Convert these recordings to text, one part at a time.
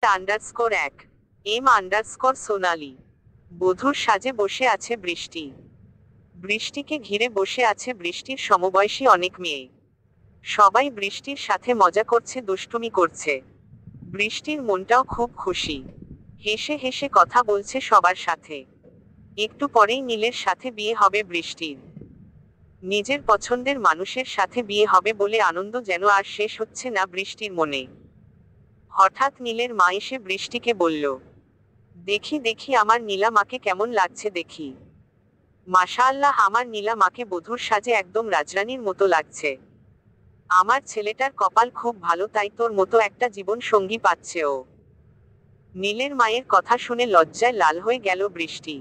_1 M_ সোনালি। বধূর সাজে বসে আছে বৃষ্টি। বৃষ্টিকে ঘিরে বসে আছে বৃষ্টির সমবয়সী অনেক মেয়ে। সবাই বৃষ্টির সাথে মজা করছে, দুষ্টুমি করছে। বৃষ্টির মনটাও খুব খুশি। হেসে হেসে কথা বলছে সবার সাথে। একটু পরেই নীলের সাথে বিয়ে হবে বৃষ্টির। নিজের পছন্দের মানুষের সাথে বিয়ে হবে বলে আনন্দ যেন আর শেষ হচ্ছে না বৃষ্টির মনে। হঠাৎ নীলের মা এসে বৃষ্টিকে বলল, দেখি দেখি আমার নীলা মাকে কেমন লাগছে দেখি। মাশাআল্লাহ, আমার নীলা মাকে বধূর সাজে একদম রাজরানীর মতো লাগছে। আমার ছেলেটার কপাল খুব ভালো, তাই তোর মতো একটা জীবন সঙ্গী পাচ্ছে ও। নীলের মায়ের কথা শুনে লজ্জায় লাল হয়ে গেল বৃষ্টি।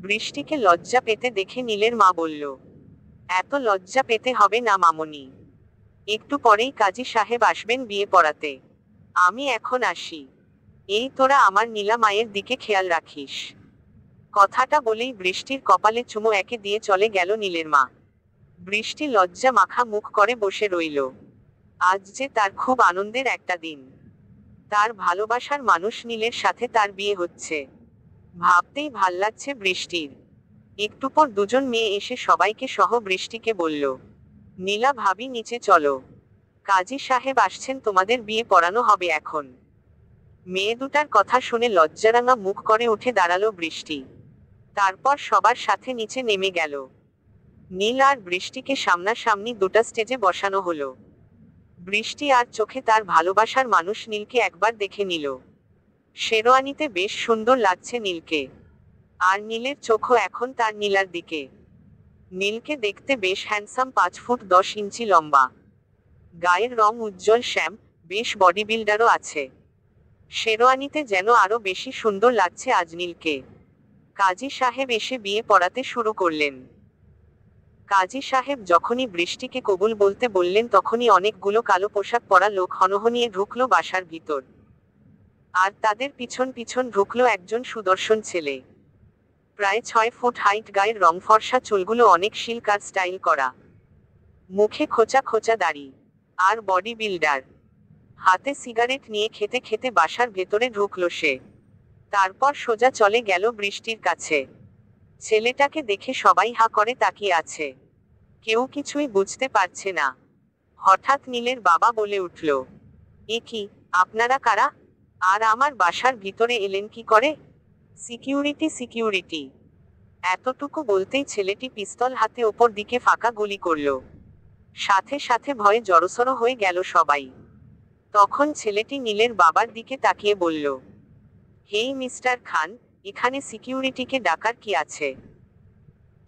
বৃষ্টিকে লজ্জা পেতে দেখে নীলের মা বলল, এত লজ্জা পেতে হবে না মামনি। একটু পরেই কাজী সাহেব আসবেন বিয়ে পড়াতে। আমি এখন আসি। এই তোরা আমার নীলা মায়ের দিকে খেয়াল রাখিস। কথাটা বলেই বৃষ্টির কপালে চুমো একে দিয়ে চলে গেল নীলের মা। বৃষ্টি লজ্জা মাখা মুখ করে বসে রইল। আজ যে তার খুব আনন্দের একটা দিন। তার ভালোবাসার মানুষ নীলের সাথে তার বিয়ে হচ্ছে। ভাবতেই ভাল লাগছে বৃষ্টির। একটু পর দুজন মেয়ে এসে সবাইকে সহ বৃষ্টিকে বলল, নীলা ভাবি নিচে চলো। কাজী সাহেব আসছেন, তোমাদের বিয়ে পড়ানো হবে এখন। মেয়ে দুটার কথা শুনে লজ্জারাঙা মুখ করে উঠে দাঁড়ালো বৃষ্টি। তারপর সবার সাথে নিচে নেমে গেল। নীল আর বৃষ্টিকে সামনাসামনি দুটা স্টেজে বসানো হলো। বৃষ্টি আর চোখে তার ভালোবাসার মানুষ নীলকে একবার দেখে নিল। শেরওয়ানিতে বেশ সুন্দর লাগছে নীলকে। আর নীলের চোখও এখন তার নীলার দিকে। নীলকে দেখতে বেশ হ্যান্ডসাম, 5 ফুট 10 ইঞ্চি লম্বা। গায়ের রং উজ্জ্বল শ্যাম, বেশ বডি বিল্ডারও আছে। শেরওয়ানিতে যেন আরো বেশি সুন্দর লাগছে আজ নীলকে। কাজী সাহেব এসে বিয়ে পড়াতে শুরু করলেন। কাজী সাহেব যখনই বৃষ্টিকে কবুল বলতে বললেন তখনই অনেকগুলো কালো পোশাক পরা লোক হনহনিয়ে ঢুকলো বাসার ভিতর। আর তাদের পিছন পিছন ঢুকলো একজন সুদর্শন ছেলে। প্রায় 6 ফুট হাইট, গায়ের রং ফর্সা, চুলগুলো অনেক সিল্ক আর স্টাইল করা। মুখে খোঁচা খোঁচা দাড়ি। আর বডি বিল্ডার। হাতে সিগারেট নিয়ে খেতে খেতে বাসার ভেতরে ঢুকলো সে। তারপর সোজা চলে গেল বৃষ্টির কাছে। ছেলেটাকে দেখে সবাই হা করে তাকিয়ে আছে। কেউ কিছুই বুঝতে পারছে না। হঠাৎ নীলের বাবা বলে উঠল, এ কি, আপনারা কারা? আর আমার বাসার ভিতরে এলেন কি করে? Security security. এতটুকু বলতেই ছেলেটি পিস্তল হাতে ওপর দিকে ফাঁকা গুলি করল। সাথে সাথে ভয়ে জড়সড় হয়ে গেল সবাই। তখন ছেলেটি নীলের বাবার দিকে তাকিয়ে বলল, হেই মিস্টার খান, এখানে সিকিউরিটিকে ডাকার কি আছে?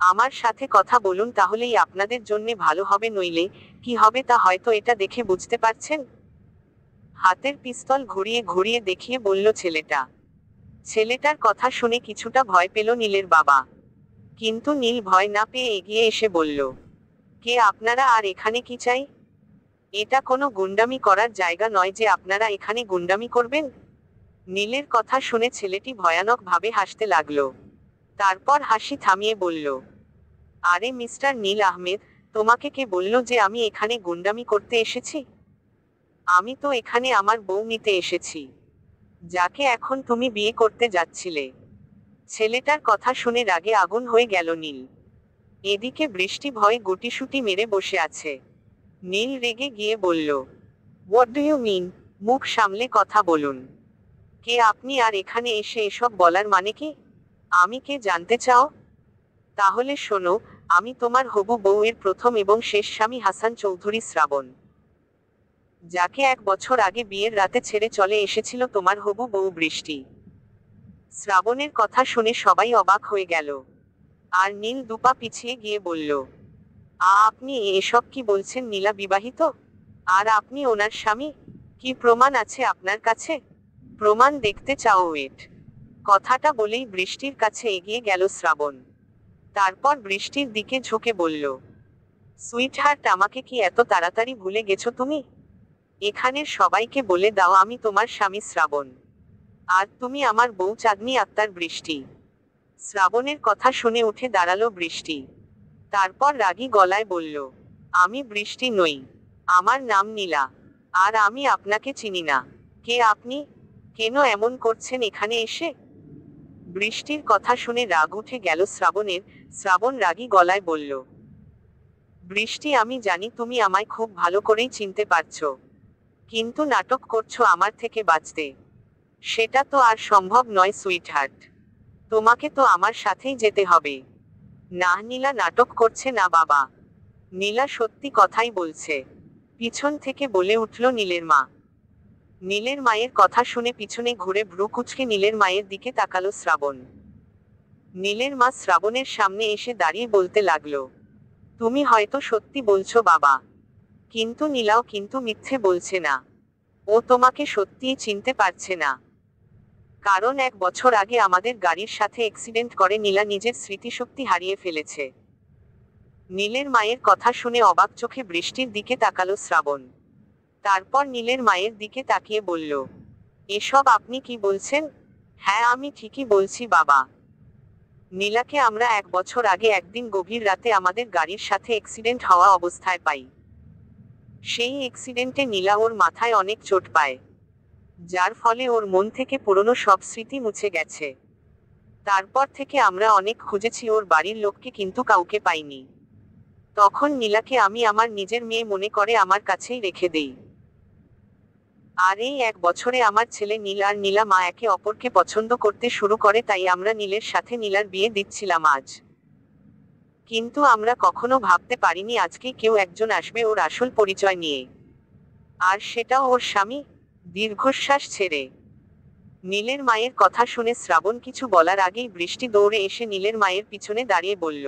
আমার সাথে কথা বলুন, তাহলেই আপনাদের জন্যে ভালো হবে, নইলে কি হবে তা হয়তো এটা দেখে বুঝতে পারছেন। হাতের পিস্তল ঘুরিয়ে ঘুরিয়ে দেখিয়ে বলল ছেলেটা। ছেলেটার কথা শুনে কিছুটা ভয় পেল নীলের বাবা। কিন্তু নীল ভয় না পেয়ে এগিয়ে এসে বলল, কে আপনারা আর এখানে কি চাই? এটা কোনো গুন্ডামি করার জায়গা নয় যে আপনারা এখানে গুন্ডামি করবেন। নীলের কথা শুনে ছেলেটি ভয়ানক ভাবে হাসতে লাগলো। তারপর হাসি থামিয়ে বলল, আরে মিস্টার নীল আহমেদ, তোমাকে কে বলল যে আমি এখানে গুন্ডামি করতে এসেছি? আমি তো এখানে আমার বউ নিতে এসেছি, যাকে এখন তুমি বিয়ে করতে যাচ্ছিলে। ছেলেটার কথা শুনে রাগে আগুন হয়ে গেল নীল। এদিকে বৃষ্টি ভয়ে গুটিসুটি মেরে বসে আছে। নীল রেগে গিয়ে বলল, হোয়াট ডু ইউ মিন? মুখ সামলে কথা বলুন। কে আপনি, আর এখানে এসে এসব বলার মানে কি? আমি কে জানতে চাও? তাহলে শোনো, আমি তোমার হবু বউয়ের প্রথম এবং শেষ স্বামী হাসান চৌধুরী শ্রাবণ, যাকে 1 বছর আগে বিয়ের রাতে ছেড়ে চলে এসেছিল তোমার হবু বউ বৃষ্টি। শ্রাবণের কথা শুনে সবাই অবাক হয়ে গেল। আর নীল দুপা পিছিয়ে গিয়ে বলল, আপনি এসব কি বলছেন? নীলা বিবাহিত, আর আপনি ওনার স্বামী? কি প্রমাণ আছে আপনার কাছে? প্রমাণ দেখতে চাও? ওয়েট। কথাটা বলেই বৃষ্টির কাছে এগিয়ে গেল শ্রাবণ। তারপর বৃষ্টির দিকে ঝুঁকে বলল, সুইটহার্ট, আমাকে কি এত তাড়াতাড়ি ভুলে গেছো তুমি? এখানের সবাইকে বলে দাও আমি তোমার স্বামী শ্রাবণ, আর তুমি আমার বউ চাঁদনি আক্তার বৃষ্টি। শ্রাবণের কথা শুনে উঠে দাঁড়ালো বৃষ্টি। তারপর রাগী গলায় বলল, আমি বৃষ্টি নই। আমার নাম নীলা। আর আমি আপনাকে চিনি না। কে আপনি? কেন এমন করছেন এখানে এসে? বৃষ্টির কথা শুনে রাগ উঠে গেল শ্রাবণের। শ্রাবণ রাগী গলায় বলল, বৃষ্টি, আমি জানি তুমি আমায় খুব ভালো করেই চিনতে পারছো, কিন্তু নাটক করছো আমার থেকে বাঁচতে। সেটা তো আর সম্ভব নয় সুইটহার্ট। তোমাকে তো আমার সাথেই যেতে হবে। না, নীলা নাটক করছে না বাবা। নীলা সত্যি কথাই বলছে, পিছন থেকে বলে উঠল নীলের মা। নীলের মায়ের কথা শুনে পিছনে ঘুরে ভ্রু কুঁচকে নীলের মায়ের দিকে তাকালো শ্রাবণ। নীলের মা শ্রাবণের সামনে এসে দাঁড়িয়ে বলতে লাগলো, তুমি হয়তো সত্যি বলছো বাবা, কিন্তু নীলাও কিন্তু মিথ্যে বলছে না। ও তোমাকে সত্যিই চিনতে পারছে না। কারণ 1 বছর আগে আমাদের গাড়ির সাথে অ্যাক্সিডেন্ট করে নীলা নিজের স্মৃতিশক্তি হারিয়ে ফেলেছে। নীলের মায়ের কথা শুনে অবাক চোখে বৃষ্টির দিকে তাকালো শ্রাবণ। তারপর নীলের মায়ের দিকে তাকিয়ে বলল, এসব আপনি কি বলছেন? হ্যাঁ, আমি ঠিকই বলছি বাবা। নীলাকে আমরা 1 বছর আগে একদিন গভীর রাতে আমাদের গাড়ির সাথে অ্যাক্সিডেন্ট হওয়া অবস্থায় পাই। সেই অ্যাক্সিডেন্টে নীলা ওর মাথায় অনেক চোট পায়, যার ফলে ওর মন থেকে পুরনো সব স্মৃতি মুছে গেছে। তারপর থেকে আমরা অনেক খুঁজেছি ওর বাড়ির লোককে, কিন্তু কাউকে পাইনি। তখন নীলাকে আমি আমার নিজের মেয়ে মনে করে আমার কাছেই রেখে দেই। আর এই 1 বছরে আমার ছেলে নীল আর নীলা মা একে অপরকে পছন্দ করতে শুরু করে, তাই আমরা নীলের সাথে নীলার বিয়ে দিচ্ছিলাম আজ। কিন্তু আমরা কখনো ভাবতে পারিনি আজকে কেউ একজন আসবে ওর আসল পরিচয় নিয়ে, আর সেটাও ওর স্বামী। দীর্ঘশ্বাস ছেড়ে নীলের মায়ের কথা শুনে শ্রাবণ কিছু বলার আগেই বৃষ্টি দৌড়ে এসে নীলের মায়ের পিছনে দাঁড়িয়ে বলল,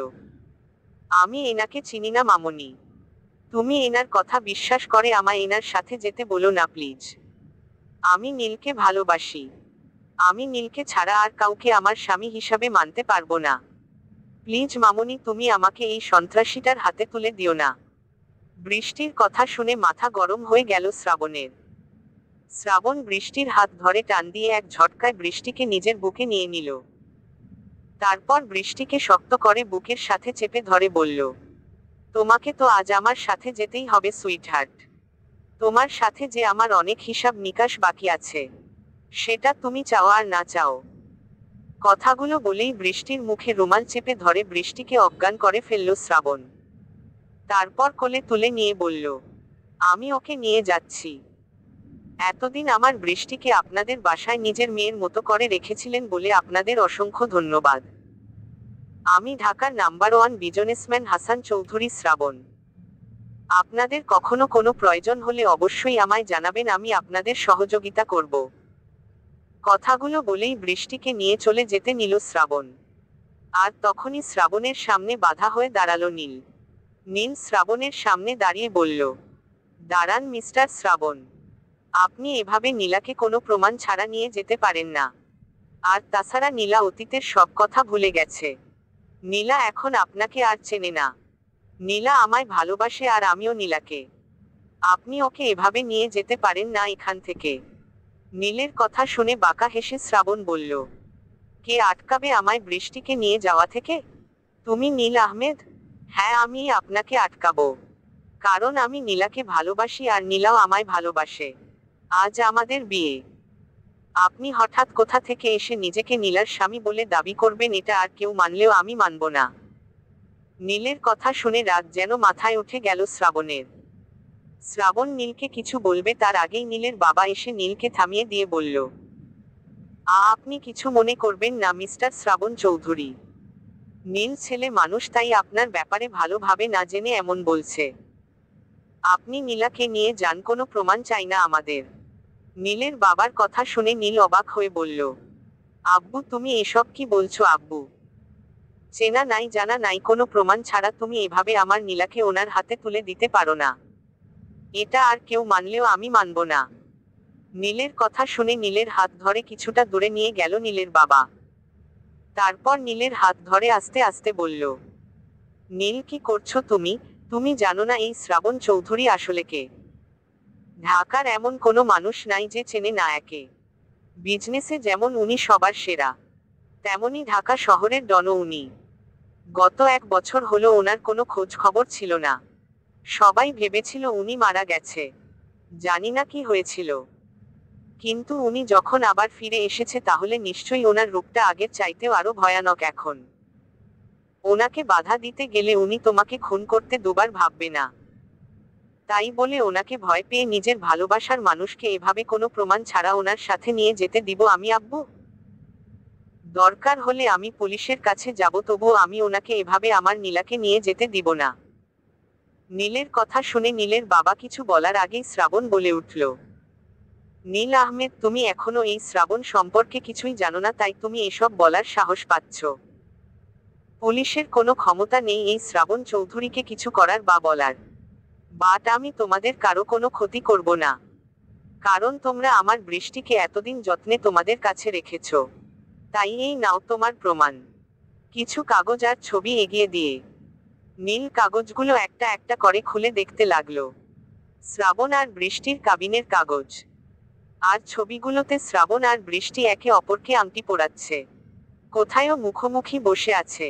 আমি এনাকে চিনি না মামনি। তুমি এনার কথা বিশ্বাস করে আমায় এনার সাথে যেতে বলো না প্লিজ। আমি নীলকে ভালোবাসি। আমি নীলকে ছাড়া আর কাউকে আমার স্বামী হিসাবে মানতে পারবো না। প্লিজ মামনি, তুমি আমাকে এই সন্ত্রাসীটার হাতে তুলে দিও না। বৃষ্টির কথা শুনে মাথা গরম হয়ে গেল শ্রাবণের। শ্রাবণ বৃষ্টির হাত ধরে টান দিয়ে এক ঝটকায় বৃষ্টিকে নিজের বুকে নিয়ে নিল। তারপর বৃষ্টিকে শক্ত করে বুকের সাথে চেপে ধরে বলল, তোমাকে তো আজ আমার সাথে যেতেই হবে সুইটহার্ট। তোমার সাথে যে আমার অনেক হিসাব নিকাশ বাকি আছে, সেটা তুমি চাও আর না চাও। কথাগুলো বলেই বৃষ্টির মুখে রুমাল চেপে ধরে বৃষ্টিকে অজ্ঞান করে ফেলল শ্রাবণ। তারপর কোলে তুলে নিয়ে বলল, আমি ওকে নিয়ে যাচ্ছি। এতদিন আমার বৃষ্টিকে আপনাদের বাসায় নিজের মেয়ের মতো করে রেখেছিলেন বলে আপনাদের অসংখ্য ধন্যবাদ। আমি ঢাকার নাম্বার 1 বিজনেসম্যান হাসান চৌধুরী শ্রাবণ। আপনাদের কখনো কোনো প্রয়োজন হলে অবশ্যই আমায় জানাবেন, আমি আপনাদের সহযোগিতা করব। কথাগুলো বলেই বৃষ্টিকে নিয়ে চলে যেতে নিল শ্রাবণ। আর তখনই শ্রাবণের সামনে বাধা হয়ে দাঁড়ালো নীল। নীল শ্রাবণের সামনে দাঁড়িয়ে বলল, দাঁড়ান মিস্টার শ্রাবণ, আপনি এভাবে নীলাকে কোনো প্রমাণ ছাড়া নিয়ে যেতে পারেন না। আর তাছাড়া নীলা অতীতের সব কথা ভুলে গেছে। নীলা এখন আপনাকে আর চেনে না। নীলা আমায় ভালোবাসে আর আমিও নীলাকে। আপনি ওকে এভাবে নিয়ে যেতে পারেন না এখান থেকে। নীলের কথা শুনে বাঁকা হেসে শ্রাবণ বলল, কে আটকাবে আমায় বৃষ্টিকে নিয়ে যাওয়া থেকে? তুমি নীল আহমেদ? হ্যাঁ, আমি আপনাকে আটকাবো, কারণ আমি নীলাকে ভালোবাসি আর নীলাও আমায় ভালোবাসে। আজ আমাদের বিয়ে। আপনি হঠাৎ কোথা থেকে এসে নিজেকে নীলার স্বামী বলে দাবি করবেন, এটা আর কেউ মানলেও আমি মানব না। নীলের কথা শুনে রাগ যেন মাথায় উঠে গেল শ্রাবণের। শ্রাবণ নীলকে কিছু বলবে তার আগেই নীলের বাবা এসে নীলকে থামিয়ে দিয়ে বলল, আপনি কিছু মনে করবেন না মিস্টার শ্রাবণ চৌধুরী। নীল ছেলে মানুষ, তাই আপনার ব্যাপারে ভালোভাবে না জেনে এমন বলছে। আপনি নীলাকে নিয়ে যান, কোনো প্রমাণ চাই না আমাদের। নীলের বাবার কথা শুনে নীল অবাক হয়ে বলল, আব্বু তুমি এসব কি বলছো আব্বু? চেনা নাই জানা নাই কোনো প্রমাণ ছাড়া তুমি এভাবে আমার নীলাকে ওনার হাতে তুলে দিতে পারো না। এটা আর কেউ মানলেও আমি মানব না। নীলের কথা শুনে নীলের হাত ধরে কিছুটা দূরে নিয়ে গেল নীলের বাবা। তারপর নীলের হাত ধরে আস্তে আস্তে বলল, নীল কি করছো তুমি? তুমি জানো না এই শ্রাবণ চৌধুরী আসলে কে? ঢাকার এমন কোনো মানুষ নাই যে চেনে না একে। বিজনেসে যেমন উনি সবার সেরা, তেমনি ঢাকা শহরের ডন উনি। গত 1 বছর হলো ওনার কোনো খোঁজ খবর ছিল না। সবাই ভেবেছিল উনি মারা গেছে। জানি না কি হয়েছিল, কিন্তু উনি যখন আবার ফিরে এসেছে তাহলে নিশ্চয়ই ওনার রূপটা আগের চাইতেও আরো ভয়ানক এখন। ওনাকে বাধা দিতে গেলে উনি তোমাকে খুন করতে দুবার ভাববে না। তাই বলে ওনাকে ভয় পেয়ে নিজের ভালোবাসার মানুষকে এভাবে কোনো প্রমাণ ছাড়া ওনার সাথে নিয়ে যেতে দিব আমি আব্বু? দরকার হলে আমি পুলিশের কাছে যাব, তবুও আমি ওনাকে এভাবে আমার নীলাকে নিয়ে যেতে দিব না। নীলের কথা শুনে নীলের বাবা কিছু বলার আগেই শ্রাবণ বলে উঠল, নীল আহমেদ, তুমি এখনো এই শ্রাবণ সম্পর্কে কিছুই জানো না, তাই তুমি এসব বলার সাহস পাচ্ছ। পুলিশের কোনো ক্ষমতা নেই এই শ্রাবণ চৌধুরীকে কিছু করার বা বলার। বাট আমি তোমাদের কারো কোনো ক্ষতি করব না, কারণ তোমরা আমার বৃষ্টিকে এতদিন যত্নে তোমাদের কাছে রেখেছ। তাই এই নাও তোমার প্রমাণ। কিছু কাগজ আর ছবি এগিয়ে দিয়ে নীল কাগজগুলো একটা একটা করে খুলে দেখতে লাগলো। শ্রাবণ আর বৃষ্টির কাবিনের কাগজ আর ছবিগুলোতে শ্রাবণ আর বৃষ্টি একে অপরকে আংটি পরাচ্ছে, কোথায়ও মুখোমুখি বসে আছে।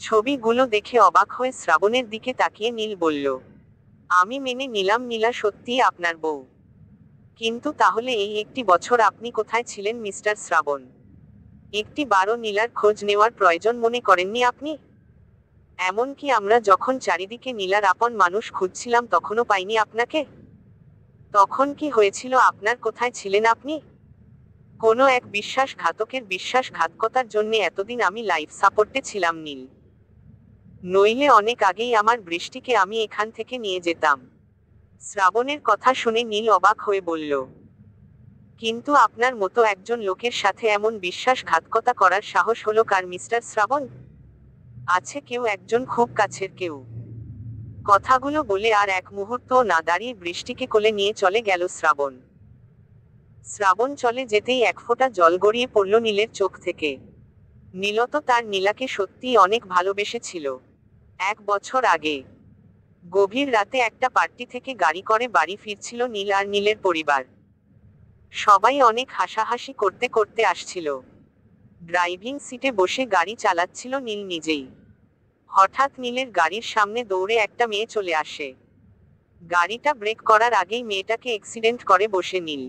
ছবিগুলো দেখে অবাক হয়ে শ্রাবণের দিকে তাকিয়ে নীল বলল, আমি মেনে নিলাম নীলা সত্যিই আপনার বউ, কিন্তু তাহলে এই একটি বছর আপনি কোথায় ছিলেন মিস্টার শ্রাবণ? একটি বারও নীলার খোঁজ নেওয়ার প্রয়োজন মনে করেননি আপনি? এমনকি আমরা যখন চারিদিকে নীলার আপন মানুষ খুঁজছিলাম তখনও পাইনি আপনাকে। তখন কি হয়েছিল আপনার, কোথায় ছিলেন আপনি? কোনো এক বিশ্বাসঘাতকের বিশ্বাসঘাতকতার জন্য এতদিন আমি লাইফ সাপোর্টে ছিলাম নীল, নইলে অনেক আগেই আমার বৃষ্টিকে আমি এখান থেকে নিয়ে যেতাম। শ্রাবণের কথা শুনে নীল অবাক হয়ে বলল, কিন্তু আপনার মতো একজন লোকের সাথে এমন বিশ্বাসঘাতকতা করার সাহস হলো কার মিস্টার শ্রাবণ? আছে কেউ একজন, খুব কাছের কেউ। কথাগুলো বলে আর এক মুহূর্তও না দাঁড়িয়ে বৃষ্টিকে কোলে নিয়ে চলে গেল শ্রাবণ। শ্রাবণ চলে যেতেই এক ফোঁটা জল গড়িয়ে পড়ল নীলের চোখ থেকে। নীলতো তার নীলাকে সত্যিই অনেক ভালোবেসেছিল। 1 বছর আগে গভীর রাতে একটা পার্টি থেকে গাড়ি করে বাড়ি ফিরছিল নীল আর নীলের পরিবার। সবাই অনেক হাসাহাসি করতে করতে আসছিল। ড্রাইভিং সিটে বসে গাড়ি চালাচ্ছিল নীল নিজেই। হঠাৎ নীলের গাড়ির সামনে দৌড়ে একটা মেয়ে চলে আসে। গাড়িটা ব্রেক করার আগেই মেয়েটাকে অ্যাক্সিডেন্ট করে বসে নীল।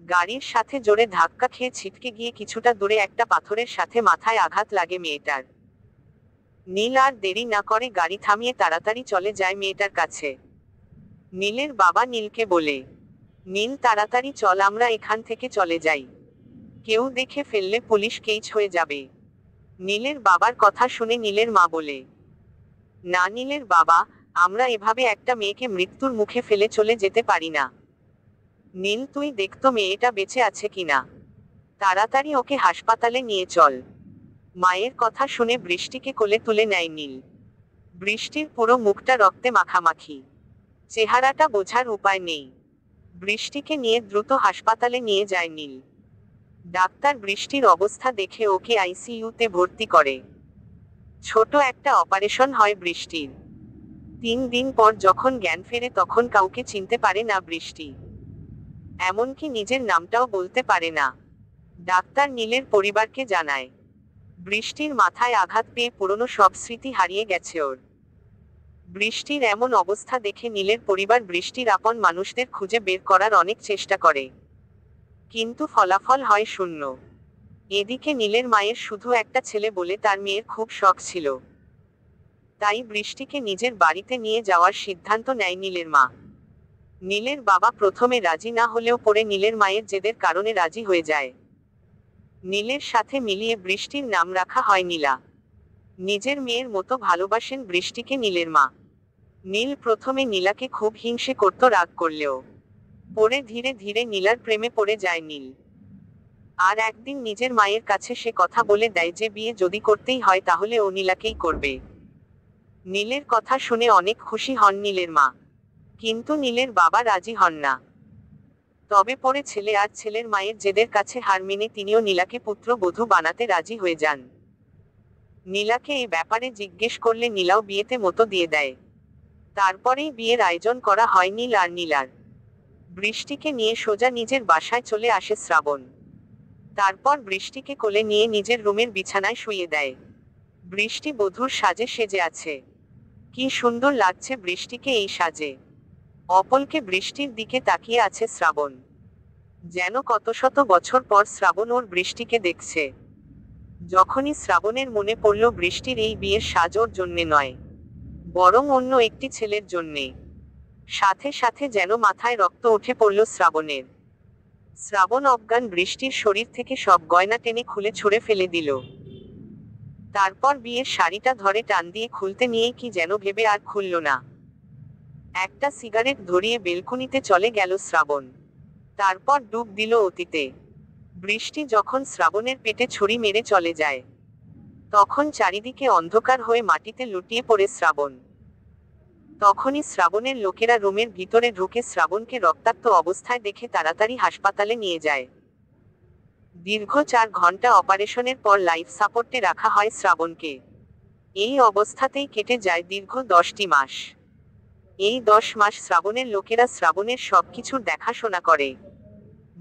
গাড়ির সাথে জোরে ধাক্কা খেয়ে ছিটকে গিয়ে কিছুটা দূরে একটা পাথরের সাথে মাথায় আঘাত লাগে মেয়েটার। নীল আর দেরি না করে গাড়ি থামিয়ে তাড়াতাড়ি চলে যায় মেয়েটার কাছে। নীলের বাবা নীলকে বলে, নীল তাড়াতাড়ি চল, আমরা এখান থেকে চলে যাই, কেউ দেখে ফেললে পুলিশ কেস হয়ে যাবে। নীলের বাবার কথা শুনে নীলের মা বলে, না নীলের বাবা, আমরা এভাবে একটা মেয়েকে মৃত্যুর মুখে ফেলে চলে যেতে পারি না। নীল, তুই দেখতো মেয়েটা বেঁচে আছে কিনা, তাড়াতাড়ি ওকে হাসপাতালে নিয়ে চল। মায়ের কথা শুনে বৃষ্টিকে কোলে তুলে নেয় নীল। বৃষ্টির পুরো মুখটা রক্তে মাখামাখি, চেহারাটা বোঝার উপায় নেই। বৃষ্টিকে নিয়ে দ্রুত হাসপাতালে নিয়ে যায় নীল। ডাক্তার বৃষ্টির অবস্থা দেখে ওকে আইসিইউতে ভর্তি করে। ছোট একটা অপারেশন হয় বৃষ্টির। 3 দিন পর যখন জ্ঞান ফেরে তখন কাউকে চিনতে পারে না বৃষ্টি, এমনকি নিজের নামটাও বলতে পারে না। ডাক্তার নীলের পরিবারকে জানায়, বৃষ্টির মাথায় আঘাত পেয়ে পুরনো সব স্মৃতি হারিয়ে গেছে ওর। বৃষ্টির এমন অবস্থা দেখে নীলের পরিবার বৃষ্টির আপন মানুষদের খুঁজে বের করার অনেক চেষ্টা করে, কিন্তু ফলাফল হয় শূন্য। এদিকে নীলের মায়ের শুধু একটা ছেলে বলে তার মেয়ের খুব শখ ছিল, তাই বৃষ্টিকে নিজের বাড়িতে নিয়ে যাওয়ার সিদ্ধান্ত নেয় নীলের মা। নীলের বাবা প্রথমে রাজি না হলেও পরে নীলের মায়ের জেদের কারণে রাজি হয়ে যায়। নীলের সাথে মিলিয়ে বৃষ্টির নাম রাখা হয় নীলা। নিজের মেয়ের মতো ভালোবাসেন বৃষ্টিকে নীলের মা। নীল প্রথমে নীলাকে খুব হিংসে করত, রাগ করলেও পরে ধীরে ধীরে নীলার প্রেমে পড়ে যায় নীল। আর একদিন নিজের মায়ের কাছে সে কথা বলে দেয় যে বিয়ে যদি করতেই হয় তাহলে ও নীলাকেই করবে। নীলের কথা শুনে অনেক খুশি হন নীলের মা, কিন্তু নীলের বাবা রাজি হন না। তবে পরে ছেলে আর ছেলের মায়ের জেদের কাছে হার মেনে তিনিও নীলাকে পুত্রবধূ বানাতে রাজি হয়ে যান। নীলাকে এই ব্যাপারে জিজ্ঞেস করলে নীলাও বিয়েতে মতো দিয়ে দেয়। তারপরেই বিয়ের আয়োজন করা হয় নীল আর নীলার। বৃষ্টিকে নিয়ে সোজা নিজের বাসায় চলে আসে শ্রাবণ। তারপর বৃষ্টিকে কোলে নিয়ে নিজের রুমের বিছানায় শুইয়ে দেয়। বৃষ্টি বধূর সাজে সেজে আছে। কি সুন্দর লাগছে বৃষ্টিকে এই সাজে। অপলকে বৃষ্টির দিকে তাকিয়ে আছে শ্রাবণ। যেন কত শত বছর পর শ্রাবণ ওর বৃষ্টিকে দেখছে। যখনই শ্রাবণের মনে পড়ল বৃষ্টির এই বিয়ের সাজ ওর জন্যে নয়, বরং অন্য একটি ছেলের জন্যে, সাথে সাথে যেন মাথায় রক্ত উঠে পড়ল শ্রাবণের। শ্রাবণ অজ্ঞান বৃষ্টির শরীর থেকে সব গয়না টেনে খুলে ছুঁড়ে ফেলে দিল। তারপর বিয়ের শাড়িটা ধরে টান দিয়ে খুলতে নিয়েই কি যেন ভেবে আর খুলল না। একটা সিগারেট ধরিয়ে বেলকুনিতে চলে গেল শ্রাবণ। তারপর ডুব দিল অতীতে। বৃষ্টি যখন শ্রাবণের পেটে ছুরি মেরে চলে যায়, তখন চারিদিকে অন্ধকার হয়ে মাটিতে লুটিয়ে পড়ে শ্রাবণ। তখনই শ্রাবণের লোকেরা রুমের ভিতরে ঢুকে শ্রাবণকে রক্তাক্ত অবস্থায় দেখে তাড়াতাড়ি হাসপাতালে নিয়ে যায়। দীর্ঘ 4 ঘন্টা অপারেশনের পর লাইফ সাপোর্টে রাখা হয় শ্রাবণকে। এই অবস্থাতেই কেটে যায় দীর্ঘ 10টি মাস। এই 10 মাস শ্রাবণের লোকেরা শ্রাবণের সবকিছুর দেখাশোনা করে।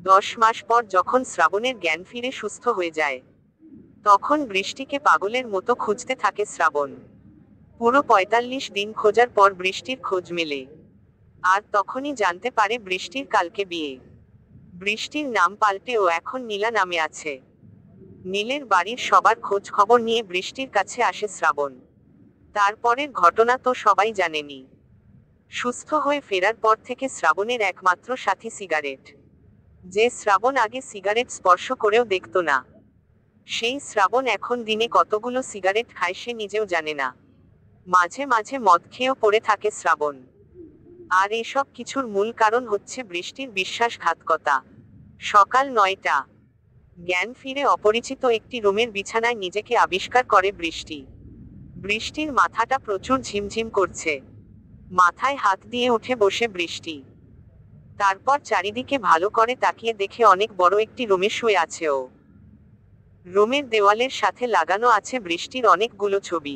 10 মাস পর যখন শ্রাবণের জ্ঞান ফিরে সুস্থ হয়ে যায়, তখন বৃষ্টিকে পাগলের মতো খুঁজতে থাকে শ্রাবণ। পুরো 45 দিন খোঁজার পর বৃষ্টির খোঁজ মেলে। আর তখনই জানতে পারে বৃষ্টির কালকে বিয়ে। বৃষ্টির নাম পাল্টে ও এখন নীলা নামে আছে। নীলের বাড়ির সবার খোঁজ খবর নিয়ে বৃষ্টির কাছে আসে শ্রাবণ। তারপরের ঘটনা তো সবাই জানেনি। সুস্থ হয়ে ফেরার পর থেকে শ্রাবণের একমাত্র সাথী সিগারেট। যে শ্রাবণ আগে সিগারেট স্পর্শ করেও দেখত না, সেই শ্রাবণ এখন দিনে কতগুলো সিগারেট খায় সে নিজেও জানে না। মাঝে মাঝে মদ খেয়েও পড়ে থাকে শ্রাবণ। আর এসব কিছুর মূল কারণ হচ্ছে বৃষ্টির বিশ্বাসঘাতকতা। সকাল 9টা, জ্ঞান ফিরে অপরিচিত একটি রুমের বিছানায় নিজেকে আবিষ্কার করে বৃষ্টি। বৃষ্টির মাথাটা প্রচুর ঝিমঝিম করছে। মাথায় হাত দিয়ে উঠে বসে বৃষ্টি। তারপর চারিদিকে ভালো করে তাকিয়ে দেখে অনেক বড় একটি রুমে শুয়ে আছে ও। রুমের দেওয়ালের সাথে লাগানো আছে বৃষ্টির অনেকগুলো ছবি।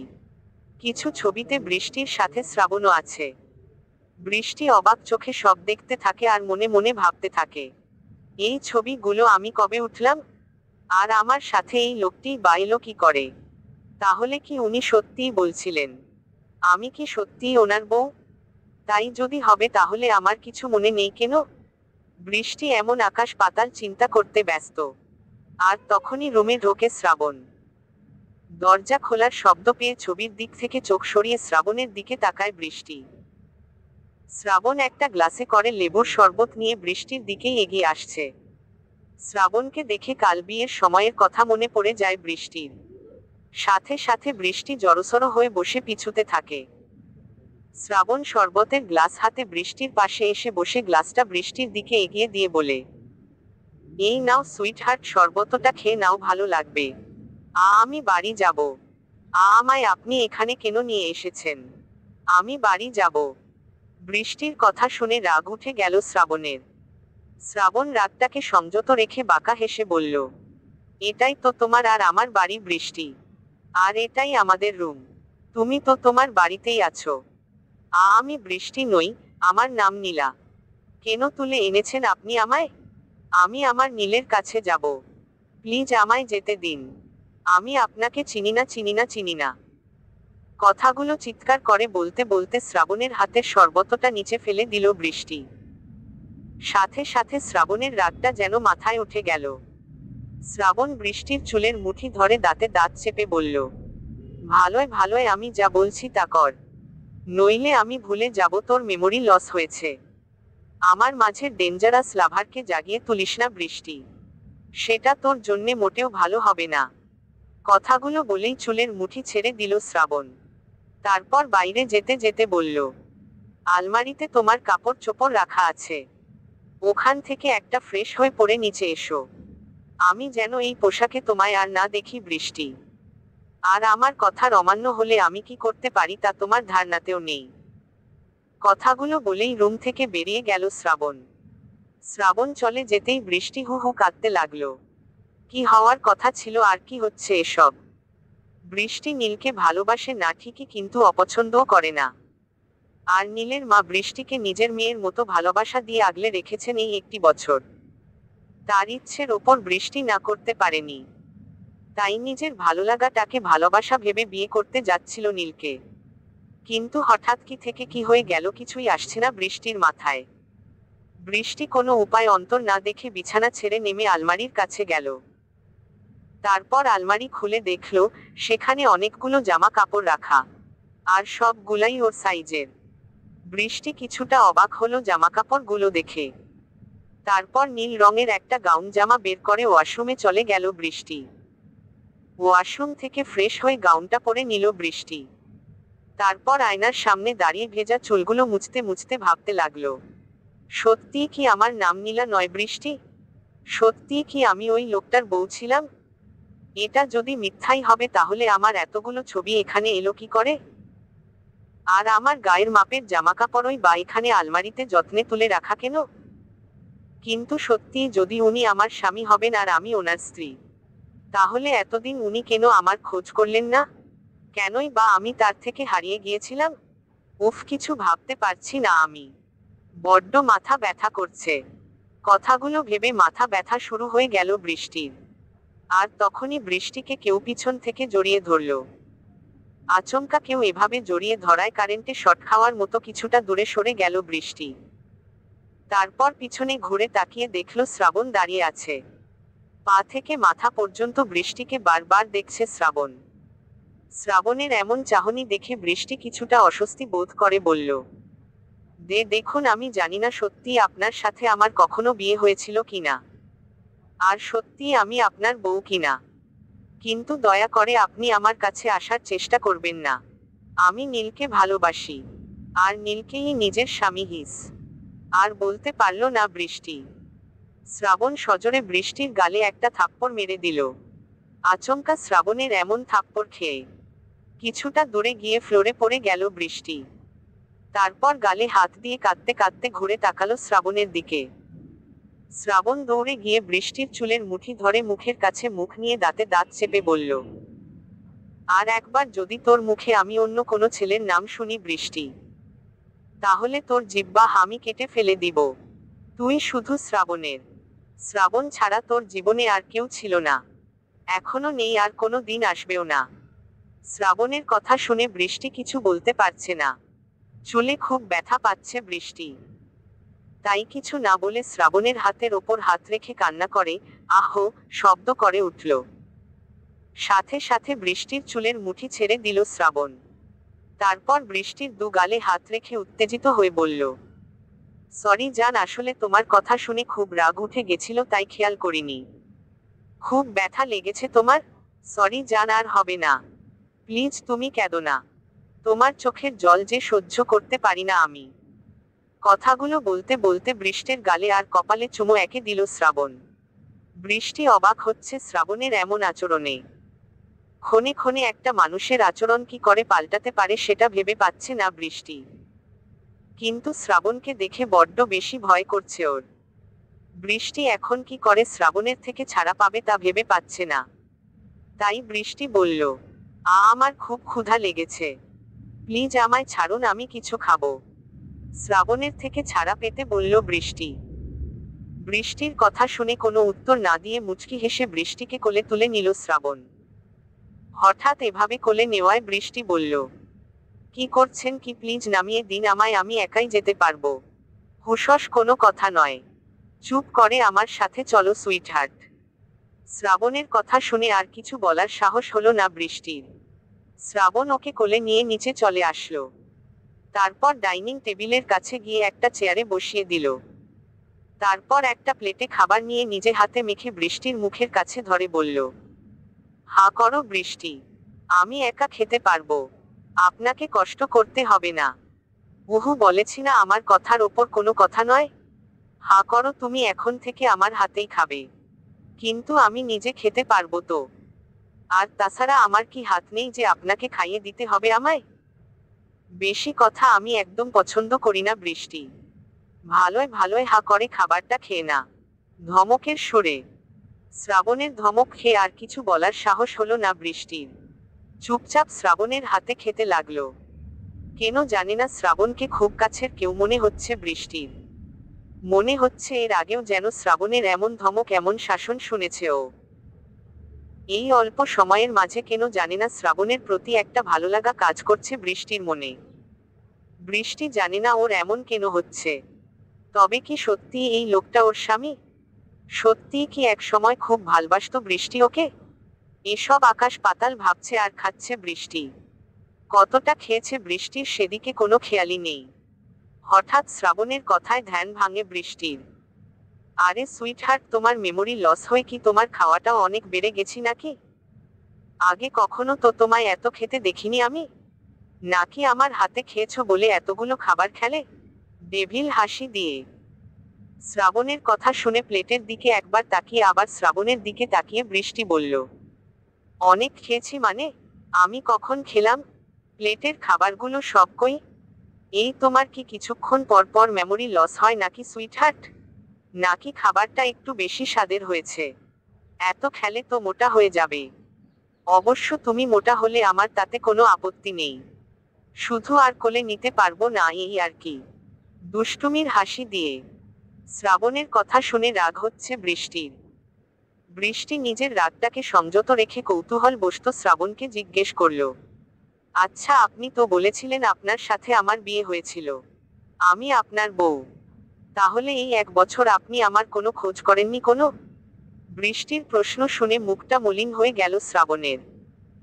কিছু ছবিতে বৃষ্টির সাথে শ্রাবণও আছে। বৃষ্টি অবাক চোখে সব দেখতে থাকে আর মনে মনে ভাবতে থাকে, এই ছবিগুলো আমি কবে উঠলাম? আর আমার সাথে এই লোকটি বা এলো কি করে? তাহলে কি উনি সত্যিই বলছিলেন? আমি কি সত্যিই ওনার বউ? তাই যদি হবে তাহলে আমার কিছু মনে নেই কেন? বৃষ্টি এমন আকাশ পাতাল চিন্তা করতে ব্যস্ত। আর তখনই রুমে ঢোকে শ্রাবণ। দরজা খোলার শব্দ পেয়ে ছবির দিক থেকে চোখ সরিয়ে শ্রাবণের দিকে তাকায় বৃষ্টি। শ্রাবণ একটা গ্লাসে করে লেবুর শরবত নিয়ে বৃষ্টির দিকেই এগিয়ে আসছে। শ্রাবণকে দেখে কাল বিয়ের সময়ের কথা মনে পড়ে যায় বৃষ্টির। সাথে সাথে বৃষ্টি জড়সড় হয়ে বসে পিছুতে থাকে। শ্রাবণ শরবতের গ্লাস হাতে বৃষ্টির পাশে এসে বসে গ্লাসটা বৃষ্টির দিকে এগিয়ে দিয়ে বলে, এই নাও সুইট হার্ট, শরবতটা খেয়ে নাও, ভালো লাগবে। আমি বাড়ি যাব। আমায় আপনি এখানে কেন নিয়ে এসেছেন? আমি বাড়ি যাব। বৃষ্টির কথা শুনে রাগ উঠে গেল শ্রাবণের। শ্রাবণ রাগটাকে সংযত রেখে বাঁকা হেসে বলল, এটাই তো তোমার আর আমার বাড়ি বৃষ্টি। আর এটাই আমাদের রুম। তুমি তো তোমার বাড়িতেই আছো। আমি বৃষ্টি নই, আমার নাম নীলা। কেন তুলে এনেছেন আপনি আমায়? আমি আমার নীলের কাছে যাব। প্লিজ আমায় যেতে দিন। আমি আপনাকে চিনি না, চিনি না, চিনি না। কথাগুলো চিৎকার করে বলতে বলতে শ্রাবণের হাতের শরবতটা নিচে ফেলে দিল বৃষ্টি। সাথে সাথে শ্রাবণের রাগটা যেন মাথায় উঠে গেল। শ্রাবণ বৃষ্টির চুলের মুঠি ধরে দাঁতে দাঁত চেপে বলল, ভালোয় ভালোয় আমি যা বলছি তা কর, নইলে আমি ভুলে যাব তোর মেমোরি লস হয়েছে। আমার মাঝের ডেঞ্জারাস লাভারকে জাগিয়ে তুলিস না বৃষ্টি। সেটা তোর জন্যে মোটেও ভালো হবে না। কথাগুলো বলেই চুলের মুঠি ছেড়ে দিল শ্রাবণ। তারপর বাইরে যেতে যেতে বলল, আলমারিতে তোমার কাপড় চোপড় রাখা আছে, ওখান থেকে একটা ফ্রেশ হয়ে পড়ে নিচে এসো। আমি যেন এই পোশাকে তোমায় আর না দেখি বৃষ্টি। আর আমার কথার অমান্য হলে আমি কি করতে পারি তা তোমার ধারণাতেও নেই। কথাগুলো বলেই রুম থেকে বেরিয়ে গেল শ্রাবণ। শ্রাবণ চলে যেতেই বৃষ্টি হু হু কাঁদতে লাগলো। কি হওয়ার কথা ছিল আর কি হচ্ছে এসব? বৃষ্টি নীলকে ভালোবাসে না ঠিকই, কিন্তু অপছন্দও করে না। আর নীলের মা বৃষ্টিকে নিজের মেয়ের মতো ভালোবাসা দিয়ে আগলে রেখেছেন এই একটি বছর। তার ইচ্ছের ওপর বৃষ্টি না করতে পারেনি। তাই নিজের ভালোলাগাটাকে ভালোবাসা ভেবে বিয়ে করতে যাচ্ছিল নীলকে। কিন্তু হঠাৎ কি থেকে কি হয়ে গেল কিছুই আসছে না বৃষ্টির মাথায়। বৃষ্টি কোনো উপায় অন্তর না দেখে বিছানা ছেড়ে নেমে আলমারির কাছে গেল। তারপর আলমারি খুলে দেখল সেখানে অনেকগুলো জামা কাপড় রাখা, আর সবগুলাই ওর সাইজের। বৃষ্টি কিছুটা অবাক হলো জামাকাপড়গুলো দেখে। তারপর নীল রঙের একটা গাউন জামা বের করে ওয়াশরুমে চলে গেল বৃষ্টি। ওয়াশরুম থেকে ফ্রেশ হয়ে গাউনটা পরে নিল বৃষ্টি। তারপর আয়নার সামনে দাঁড়িয়ে ভেজা চুলগুলো মুছতে মুছতে ভাবতে লাগলো, সত্যিই কি আমার নাম নীলা নয় বৃষ্টি? সত্যিই কি আমি ওই লোকটার বউ ছিলাম? এটা যদি মিথ্যাই হবে তাহলে আমার এতগুলো ছবি এখানে এলো কি করে? আর আমার গায়ের মাপের জামাকাপড়ই বা এখানে আলমারিতে যত্নে তুলে রাখা কেন? কিন্তু সত্যিই যদি উনি আমার স্বামী হবেন আর আমি ওনার স্ত্রী, তাহলে এতদিন উনি কেন আমার খোঁজ করলেন না? কেনই বা আমি তার থেকে হারিয়ে গিয়েছিলাম? উফ, কিছু ভাবতে পারছি না আমি। বড্ড মাথা ব্যথা করছে। কথাগুলো ভেবে মাথা ব্যথা শুরু হয়ে গেল বৃষ্টির। আর তখনই বৃষ্টিকে কেউ পিছন থেকে জড়িয়ে ধরল। আচমকা কেউ এভাবে জড়িয়ে ধরায় কারেন্টে শর্ট খাওয়ার মতো কিছুটা দূরে সরে গেল বৃষ্টি। তারপর পিছনে ঘুরে তাকিয়ে দেখল শ্রাবণ দাঁড়িয়ে আছে। পা থেকে মাথা পর্যন্ত বৃষ্টিকে বারবার দেখছে শ্রাবণ। শ্রাবণের এমন চাহনি দেখে বৃষ্টি কিছুটা অস্বস্তি বোধ করে বলল, দেখুন, আমি জানি না সত্যি আপনার সাথে আমার কখনো বিয়ে হয়েছিল কিনা, আর সত্যি আমি আপনার বউ কিনা, কিন্তু দয়া করে আপনি আমার কাছে আসার চেষ্টা করবেন না। আমি নীলকে ভালোবাসি, আর নীলকেই নিজের স্বামী হিস। আর বলতে পারল না বৃষ্টি। শ্রাবণ সজোরে বৃষ্টির গালে একটা থাপ্পড় মেরে দিল। আচমকা শ্রাবণের এমন থাপ্পড় খেয়ে কিছুটা দূরে গিয়ে ফ্লোরে পড়ে গেল বৃষ্টি। তারপর গালে হাত দিয়ে কাঁদতে কাঁদতে ঘুরে তাকালো শ্রাবণের দিকে। শ্রাবণ দৌড়ে গিয়ে বৃষ্টির চুলের মুঠি ধরে মুখের কাছে মুখ নিয়ে দাঁতে দাঁত চেপে বলল, আর একবার যদি তোর মুখে আমি অন্য কোনো ছেলের নাম শুনি বৃষ্টি, তাহলে তোর জিহ্বা আমি কেটে ফেলে দিব। তুই শুধু শ্রাবণের। শ্রাবণ ছাড়া তোর জীবনে আর কেউ ছিল না, এখনো নেই, আর কোনো দিন আসবেও না। শ্রাবণের কথা শুনে বৃষ্টি কিছু বলতে পারছে না। চুলে খুব ব্যথা পাচ্ছে বৃষ্টি। তাই কিছু না বলে শ্রাবণের হাতের ওপর হাত রেখে কান্না করে আহ শব্দ করে উঠল। সাথে সাথে বৃষ্টির চুলের মুঠি ছেড়ে দিল শ্রাবণ। তারপর বৃষ্টির দু গালে হাত রেখে উত্তেজিত হয়ে বলল, সরি জান, আসলে তোমার কথা শুনে খুব রাগ উঠে গেছিল তাই খেয়াল করিনি। খুব ব্যথা লেগেছে তোমার? সরি জান, আর হবে না। প্লিজ তুমি কেঁদো না। তোমার চোখের জল যে সহ্য করতে পারি না আমি। কথাগুলো বলতে বলতে বৃষ্টির গালে আর কপালে চুমো একে দিল শ্রাবণ। বৃষ্টি অবাক হচ্ছে শ্রাবণের এমন আচরণে। ক্ষণে ক্ষণে একটা মানুষের আচরণ কি করে পাল্টাতে পারে সেটা ভেবে পাচ্ছে না বৃষ্টি। কিন্তু শ্রাবণকে দেখে বড্ড বেশি ভয় করছে ওর। বৃষ্টি এখন কি করে শ্রাবণের থেকে ছাড়া পাবে তা ভেবে পাচ্ছে না। তাই বৃষ্টি বলল, আমার খুব ক্ষুধা লেগেছে, প্লিজ আমায় ছাড়ুন, আমি কিছু খাবো। শ্রাবণের থেকে ছাড়া পেতে বলল বৃষ্টি। বৃষ্টির কথা শুনে কোনো উত্তর না দিয়ে মুচকি হেসে বৃষ্টিকে কোলে তুলে নিল শ্রাবণ। হঠাৎ এভাবে কোলে নেওয়ায় বৃষ্টি বলল, কি করছেন কি, প্লিজ নামিয়ে দিন আমায়, আমি একাই যেতে পারবো। হুশস কোনো কথা নয়, চুপ করে আমার সাথে চলো সুইটহার্ট। শ্রাবণের কথা শুনে আর কিছু বলার সাহস হলো না বৃষ্টির। শ্রাবণ ওকে কোলে নিয়ে নিচে চলে আসলো। তারপর ডাইনিং টেবিলের কাছে গিয়ে একটা চেয়ারে বসিয়ে দিল। তারপর একটা প্লেটে খাবার নিয়ে নিজে হাতে মেখে বৃষ্টির মুখের কাছে ধরে বলল, হা করো বৃষ্টি, আমি একা খেতে পারবো, আপনাকে কষ্ট করতে হবে না। উহু, বলেছি না আমার কথার ওপর কোনো কথা নয়। হা করো, তুমি এখন থেকে আমার হাতেই খাবে। কিন্তু আমি নিজে খেতে পারবো তো? আর তাছাড়া আমার কি হাত নেই যে আপনাকে খাইয়ে দিতে হবে আমায়? বেশি কথা আমি একদম পছন্দ করি না বৃষ্টি। ভালোয় ভালোয় হা করে খাবারটা খেয়ে না। ধমকের সুরে। শ্রাবণের ধমক খেয়ে আর কিছু বলার সাহস হলো না বৃষ্টির। চুপচাপ শ্রাবণের হাতে খেতে লাগলো। কেন জানে না শ্রাবণকে খুব কাছের কেউ মনে হচ্ছে বৃষ্টির। মনে হচ্ছে এর আগেও যেন শ্রাবণের এমন ধমক, এমন শাসন শুনেছে ও। এই অল্প সময়ের মাঝে কেন জানে না শ্রাবণের প্রতি একটা ভালোলাগা কাজ করছে বৃষ্টির মনে। বৃষ্টি জানে না ওর এমন কেন হচ্ছে। তবে কি সত্যি এই লোকটা ওর স্বামী? সত্যি কি এক সময় খুব ভালবাসতো বৃষ্টি ওকে? এসব আকাশ পাতাল ভাবছে আর খাচ্ছে বৃষ্টি। কতটা খেয়েছে বৃষ্টির সেদিকে কোনো খেয়ালই নেই। হঠাৎ শ্রাবণের কথায় ধ্যান ভাঙে বৃষ্টির। আরে সুইটহার্ট, তোমার মেমোরি লস হয়ে কি তোমার খাওয়াটাও অনেক বেড়ে গেছি নাকি? আগে কখনো তো তোমায় এত খেতে দেখিনি আমি। নাকি আমার হাতে খেয়েছো বলে এতগুলো খাবার খেলে? ডেভিল হাসি দিয়ে শ্রাবণের কথা শুনে প্লেটের দিকে একবার তাকিয়ে আবার শ্রাবণের দিকে তাকিয়ে বৃষ্টি বলল, অনেক খেয়েছি মানে? আমি কখন খেলাম? প্লেটের খাবারগুলো সব কই? এই তোমার কি কিছুক্ষণ পর পর মেমোরি লস হয় নাকি সুইটহার্ট? নাকি খাবারটা একটু বেশি স্বাদের হয়েছে? এত খেলে তো মোটা হয়ে যাবে। অবশ্য তুমি মোটা হলে আমার তাতে কোনো আপত্তি নেই। শুধু আর কোলে নিতে পারবো না এই আর কি। দুষ্টুমির হাসি দিয়ে শ্রাবণের কথা শুনে রাগ হচ্ছে বৃষ্টির। বৃষ্টি নিজের রাগটাকে সংযত রেখে কৌতূহল বশত শ্রাবণকে জিজ্ঞেস করল, আচ্ছা, আপনি তো বলেছিলেন আপনার সাথে আমার বিয়ে হয়েছিল। আমি আপনার বউ। তাহলে এই 1 বছর আপনি আমার কোনো খোঁজ করেননি কোনো? বৃষ্টির প্রশ্ন শুনে মুখটা মলিন হয়ে গেল শ্রাবণের।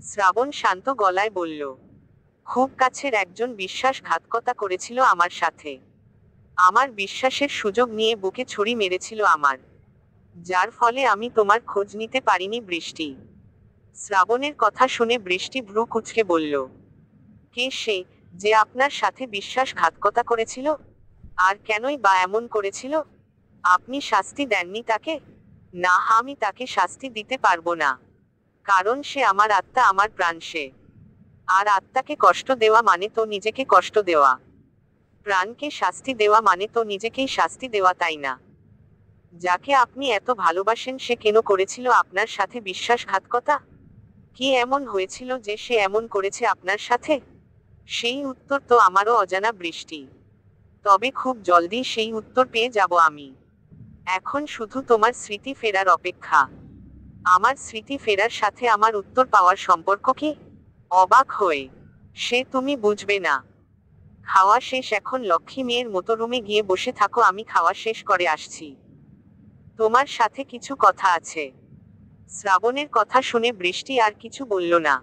শ্রাবণ শান্ত গলায় বলল, খুব কাছের একজন বিশ্বাসঘাতকতা করেছিল আমার সাথে। আমার বিশ্বাসের সুযোগ নিয়ে বুকে ছুরি মেরেছিল আমার। যার ফলে আমি তোমার খোঁজ নিতে পারিনি বৃষ্টি। শ্রাবণের কথা শুনে বৃষ্টি ভ্রু কুঁচকে বলল, কে সে, যে আপনার সাথে বিশ্বাসঘাতকতা করেছিল? আর কেনই বা এমন করেছিল? আপনি শাস্তি দেননি তাকে? না, আমি তাকে শাস্তি দিতে পারবো না। কারণ সে আমার আত্মা, আমার প্রাণ সে। আর আত্মাকে কষ্ট দেওয়া মানে তো নিজেকে কষ্ট দেওয়া। প্রাণকে শাস্তি দেওয়া মানে তো নিজেকেই শাস্তি দেওয়া, তাই না? যাকে আপনি এত ভালোবাসেন সে কেন করেছিল আপনার সাথে বিশ্বাসঘাতকতা? কি এমন হয়েছিল যে সে এমন করেছে আপনার সাথে? সেই উত্তর তো আমারও অজানা বৃষ্টি। তবে খুব জলদি সেই উত্তর পেয়ে যাব আমি। এখন শুধু তোমার স্মৃতি ফেরার অপেক্ষা। আমার স্মৃতি ফেরার সাথে আমার উত্তর পাওয়ার সম্পর্ক কি? অবাক হয়ে সে, তুমি বুঝবে না। খাওয়া শেষ, এখন লক্ষ্মী মেয়ের মতো রুমে গিয়ে বসে থাকো, আমি খাওয়া শেষ করে আসছি। তোমার সাথে কিছু কথা আছে। শ্রাবণের কথা শুনে বৃষ্টি আর কিছু বলল না।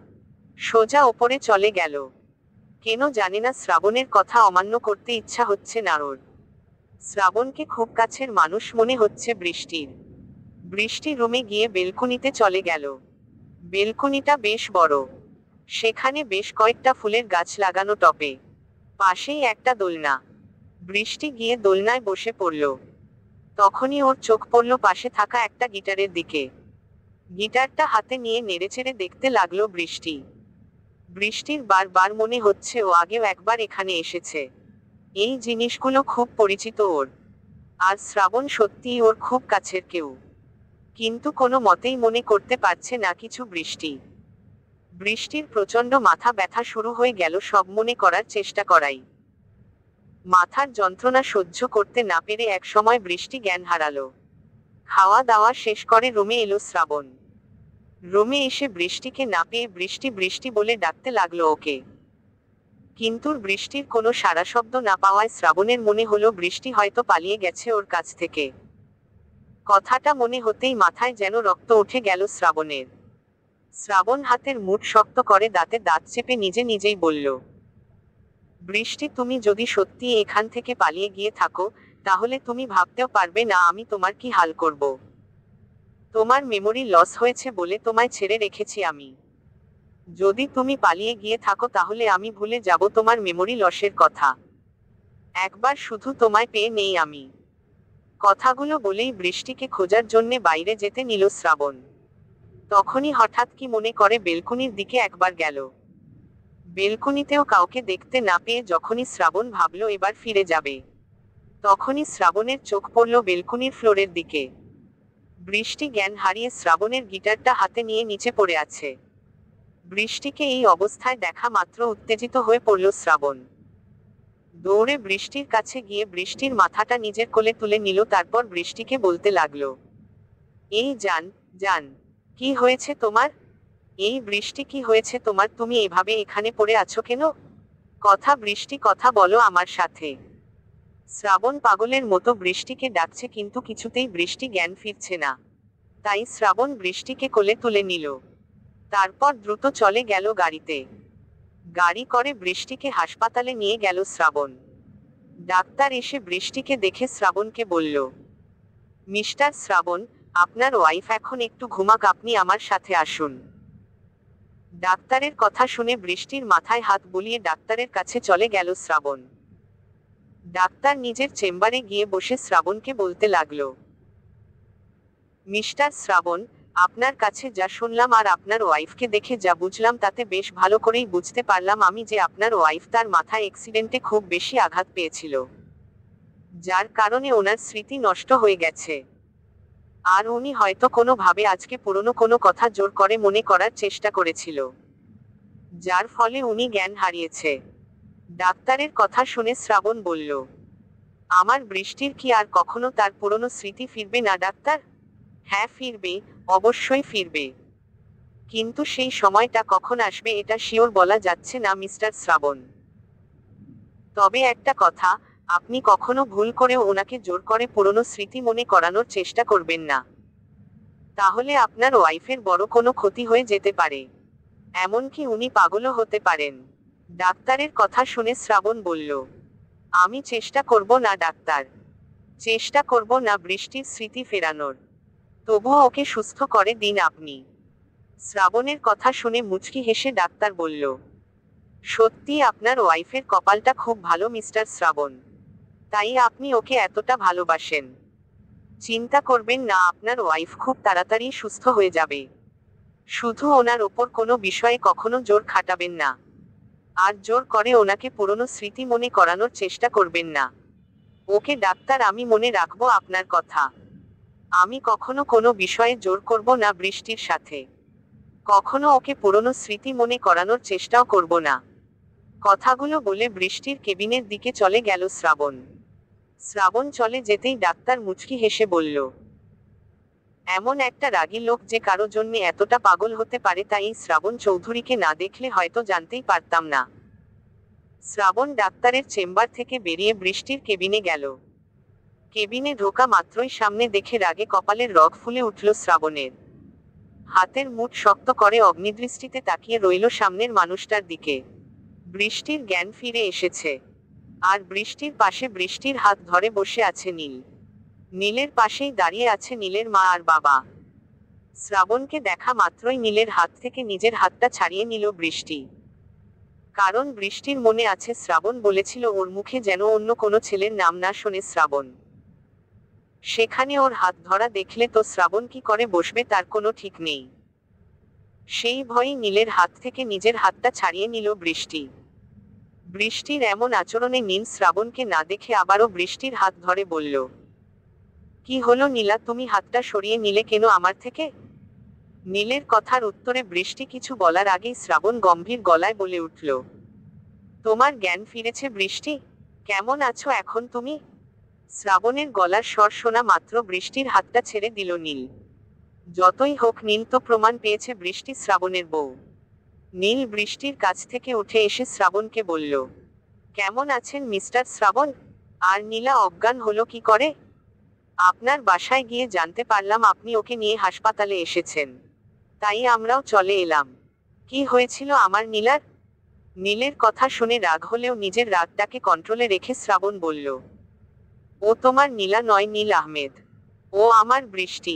সোজা ওপরে চলে গেল। কেন জানে না শ্রাবণের কথা অমান্য করতে ইচ্ছা হচ্ছে না ওর। শ্রাবণকে খুব কাছের মানুষ মনে হচ্ছে বৃষ্টির। বৃষ্টি রুমে গিয়ে বেলকনিতে চলে গেল। বেলকনিটা বেশ বড়। সেখানে বেশ কয়েকটা ফুলের গাছ লাগানো টবে। পাশেই একটা দোলনা। বৃষ্টি গিয়ে দোলনায় বসে পড়ল। তখনই ওর চোখ পড়ল পাশে থাকা একটা গিটারের দিকে। গিটারটা হাতে নিয়ে নেড়েচেড়ে দেখতে লাগলো বৃষ্টি। বৃষ্টির বারবার মনে হচ্ছে ও আগেও একবার এখানে এসেছে। এই জিনিসগুলো খুব পরিচিত ওর। আর শ্রাবণ সত্যিই ওর খুব কাছের কেউ। কিন্তু কোনো মতেই মনে করতে পারছে না কিছু বৃষ্টি। বৃষ্টির প্রচণ্ড মাথা ব্যথা শুরু হয়ে গেল সব মনে করার চেষ্টা করাই। মাথার যন্ত্রণা সহ্য করতে না পেরে একসময় বৃষ্টি জ্ঞান হারালো। খাওয়া দাওয়া শেষ করে রুমে এলো শ্রাবণ। রুমে এসে বৃষ্টিকে না পেয়ে বৃষ্টি বৃষ্টি বলে ডাকতে লাগলো ওকে। কিন্তু বৃষ্টির কোনো সাড়া শব্দ না পাওয়ায় শ্রাবণের মনে হলো বৃষ্টি হয়তো পালিয়ে গেছে ওর কাছ থেকে। কথাটা মনে হতেই মাথায় যেন রক্ত উঠে গেল শ্রাবণের। শ্রাবণ হাতের মুঠ শক্ত করে দাঁতে দাঁত চেপে নিজে নিজেই বলল, বৃষ্টি, তুমি যদি সত্যি এখান থেকে পালিয়ে গিয়ে থাকো, তাহলে তুমি ভাবতেও পারবে না আমি তোমার কি হাল করব। তোমার মেমোরি লস হয়েছে বলে তোমায় ছেড়ে রেখেছি আমি। যদি তুমি পালিয়ে গিয়ে থাকো তাহলে আমি ভুলে যাব তোমার মেমোরি লসের কথা। একবার শুধু তোমায় পেয়ে নেই আমি। কথাগুলো বলেই বৃষ্টিকে খোঁজার জন্যে বাইরে যেতে নিল শ্রাবণ। তখনই হঠাৎ কি মনে করে বেলকনির দিকে একবার গেল। বেলকনিতেও কাউকে দেখতে না পেয়ে যখনই শ্রাবণ ভাবল এবার ফিরে যাবে, তখনই শ্রাবণের চোখ পড়ল বেলকনির ফ্লোরের দিকে। বৃষ্টি জ্ঞান হারিয়ে শ্রাবণের গিটারটা হাতে নিয়ে নিচে পড়ে আছে। বৃষ্টিকে এই অবস্থায় দেখা মাত্র উত্তেজিত হয়ে পড়ল শ্রাবণ। দৌড়ে বৃষ্টির কাছে গিয়ে বৃষ্টির মাথাটা নিজের কোলে তুলে নিল, তারপর বৃষ্টিকে বলতে লাগলো, এই জান, জান, কি হয়েছে তোমার? এই বৃষ্টি, কি হয়েছে তোমার? তুমি এভাবে এখানে পড়ে আছো কেন? কথা বৃষ্টি, কথা বলো আমার সাথে। শ্রাবণ পাগলের মতো বৃষ্টিকে ডাকছে, কিন্তু কিছুতেই বৃষ্টি জ্ঞান ফিরছে না। তাই শ্রাবণ বৃষ্টিকে কোলে তুলে নিল। তারপর দ্রুত চলে গেল গাড়িতে। গাড়ি করে বৃষ্টিকে হাসপাতালে নিয়ে গেল শ্রাবণ। ডাক্তার এসে বৃষ্টিকে দেখে শ্রাবণকে বলল, মিস্টার শ্রাবণ, আপনার ওয়াইফ এখন একটু ঘুমাক, আপনি আমার সাথে আসুন। ডাক্তারের কথা শুনে বৃষ্টির মাথায় হাত বুলিয়ে ডাক্তারের কাছে চলে গেল শ্রাবণ। ডাক্তার নিজের চেম্বারে গিয়ে বসে শ্রাবণকে বলতে লাগলো, মিস্টার শ্রাবণ, আপনার কাছে যা শুনলাম আর আপনার ওয়াইফকে দেখে যা বুঝলাম তাতে বেশ ভালো করেই বুঝতে পারলাম আমি যে আপনার ওয়াইফ তার মাথায় অ্যাক্সিডেন্টে খুব বেশি আঘাত পেয়েছিল, যার কারণে ওনার স্মৃতি নষ্ট হয়ে গেছে। আর উনি হয়তো কোনোভাবে আজকে পুরনো কোনো কথা জোর করে মনে করার চেষ্টা করেছিল, যার ফলে উনি জ্ঞান হারিয়েছে। ডাক্তারের কথা শুনে শ্রাবণ বলল, আমার বৃষ্টির কি আর কখনো তার পুরনো স্মৃতি ফিরবে না ডাক্তার? হ্যাঁ ফিরবে, অবশ্যই ফিরবে, কিন্তু সেই সময়টা কখন আসবে এটা শিওর বলা যাচ্ছে না মিস্টার শ্রাবণ। তবে একটা কথা, আপনি কখনো ভুল করেও ওনাকে জোর করে পুরনো স্মৃতি মনে করানোর চেষ্টা করবেন না। তাহলে আপনার ওয়াইফের বড় কোনো ক্ষতি হয়ে যেতে পারে, এমনকি উনি পাগলও হতে পারেন। ডাক্তারের কথা শুনে শ্রাবণ বলল, আমি চেষ্টা করব না ডাক্তার, চেষ্টা করব না বৃষ্টির স্মৃতি ফেরানোর, তবুও ওকে সুস্থ করে দিন আপনি। শ্রাবণের কথা শুনে মুচকি হেসে ডাক্তার বলল, সত্যি আপনার ওয়াইফের কপালটা খুব ভালো মিস্টার শ্রাবণ, তাই আপনি ওকে এতটা ভালোবাসেন। চিন্তা করবেন না, আপনার ওয়াইফ খুব তাড়াতাড়ি সুস্থ হয়ে যাবে। শুধু ওনার ওপর কোনো বিষয়ে কখনো জোর খাটাবেন না, আর জোর করে ওনাকে পুরনো স্মৃতি মনে করানোর চেষ্টা করবেন না। ওকে ডাক্তার, আমি মনে রাখবো আপনার কথা। আমি কখনো কোনো বিষয়ে জোর করব না বৃষ্টির সাথে, কখনো ওকে পুরনো স্মৃতি মনে করানোর চেষ্টাও করব না। কথাগুলো বলে বৃষ্টির কেবিনের দিকে চলে গেল শ্রাবণ। শ্রাবণ চলে যেতেই ডাক্তার মুচকি হেসে বলল, এমন একটা রাগী লোক যে কারো জন্য এতটা পাগল হতে পারে তা এই শ্রাবণ চৌধুরীকে না দেখলে হয়তো জানতেই পারতাম না। শ্রাবণ ডাক্তারের চেম্বার থেকে বেরিয়ে বৃষ্টির কেবিনে গেল। কেবিনে ঢোকা মাত্রই সামনে দেখে রাগে কপালের রগ ফুলে উঠল শ্রাবণের। হাতের মুঠ শক্ত করে অগ্নিদৃষ্টিতে তাকিয়ে রইল সামনের মানুষটার দিকে। বৃষ্টির জ্ঞান ফিরে এসেছে, আর বৃষ্টির পাশে বৃষ্টির হাত ধরে বসে আছে নীল। নীলের পাশেই দাঁড়িয়ে আছে নীলের মা আর বাবা। শ্রাবণকে দেখা মাত্রই নীলের হাত থেকে নিজের হাতটা ছাড়িয়ে নিল বৃষ্টি। কারণ বৃষ্টির মনে আছে শ্রাবণ বলেছিল ওর মুখে যেন অন্য কোনো ছেলের নাম না শোনে শ্রাবণ। সেখানে ওর হাত ধরা দেখলে তো শ্রাবণ কি করে বসবে তার কোনো ঠিক নেই। সেই ভয়েই নীলের হাত থেকে নিজের হাতটা ছাড়িয়ে নিল বৃষ্টি। বৃষ্টির এমন আচরণে নীল শ্রাবণকে না দেখে আবারও বৃষ্টির হাত ধরে বলল, কি হলো নীলা, তুমি হাতটা সরিয়ে নিলে কেন আমার থেকে? নীলের কথার উত্তরে বৃষ্টি কিছু বলার আগেই শ্রাবণ গম্ভীর গলায় বলে উঠল, তোমার জ্ঞান ফিরেছে বৃষ্টি? কেমন আছো এখন তুমি? শ্রাবণের গলার স্বর শোনা মাত্র বৃষ্টির হাতটা ছেড়ে দিল নীল। যতই হোক নীল তো প্রমাণ পেয়েছে বৃষ্টি শ্রাবণের বউ। নীল বৃষ্টির কাছ থেকে উঠে এসে শ্রাবণকে বলল, কেমন আছেন মিস্টার শ্রাবণ? আর নীলা অজ্ঞান হলো কি করে? আপনার বাসায় গিয়ে জানতে পারলাম আপনি ওকে নিয়ে হাসপাতালে এসেছেন, তাই আমরাও চলে এলাম। কি হয়েছিল আমার নীলার? নীলের কথা শুনে রাগ হলেও নিজের রাগটাকে কন্ট্রোলে রেখে শ্রাবণ বলল, ও তোমার নীলা নয়, নীল আহমেদ। ও আমার বৃষ্টি।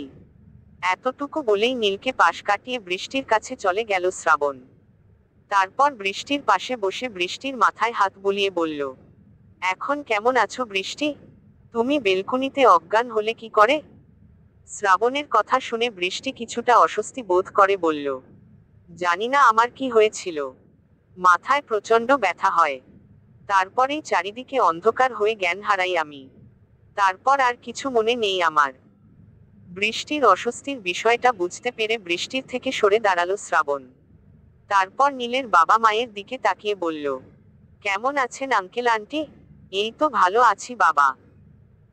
এতটুকু বলেই নীলকে পাশ কাটিয়ে বৃষ্টির কাছে চলে গেল শ্রাবণ। তারপর বৃষ্টির পাশে বসে বৃষ্টির মাথায় হাত বুলিয়ে বলল, এখন কেমন আছো বৃষ্টি? তুমি বেলকুনিতে অজ্ঞান হলে কি করে? শ্রাবণের কথা শুনে বৃষ্টি কিছুটা অস্বস্তি বোধ করে বলল, জানি না আমার কি হয়েছিল, মাথায় প্রচণ্ড ব্যথা হয়, তারপরেই চারিদিকে অন্ধকার হয়ে জ্ঞান হারাই আমি, তারপর আর কিছু মনে নেই আমার। বৃষ্টির অস্বস্তির বিষয়টা বুঝতে পেরে বৃষ্টির থেকে সরে দাঁড়ালো শ্রাবণ। তারপর নীলের বাবা মায়ের দিকে তাকিয়ে বলল, কেমন আছেন আঙ্কেল আন্টি? এই তো ভালো আছি বাবা,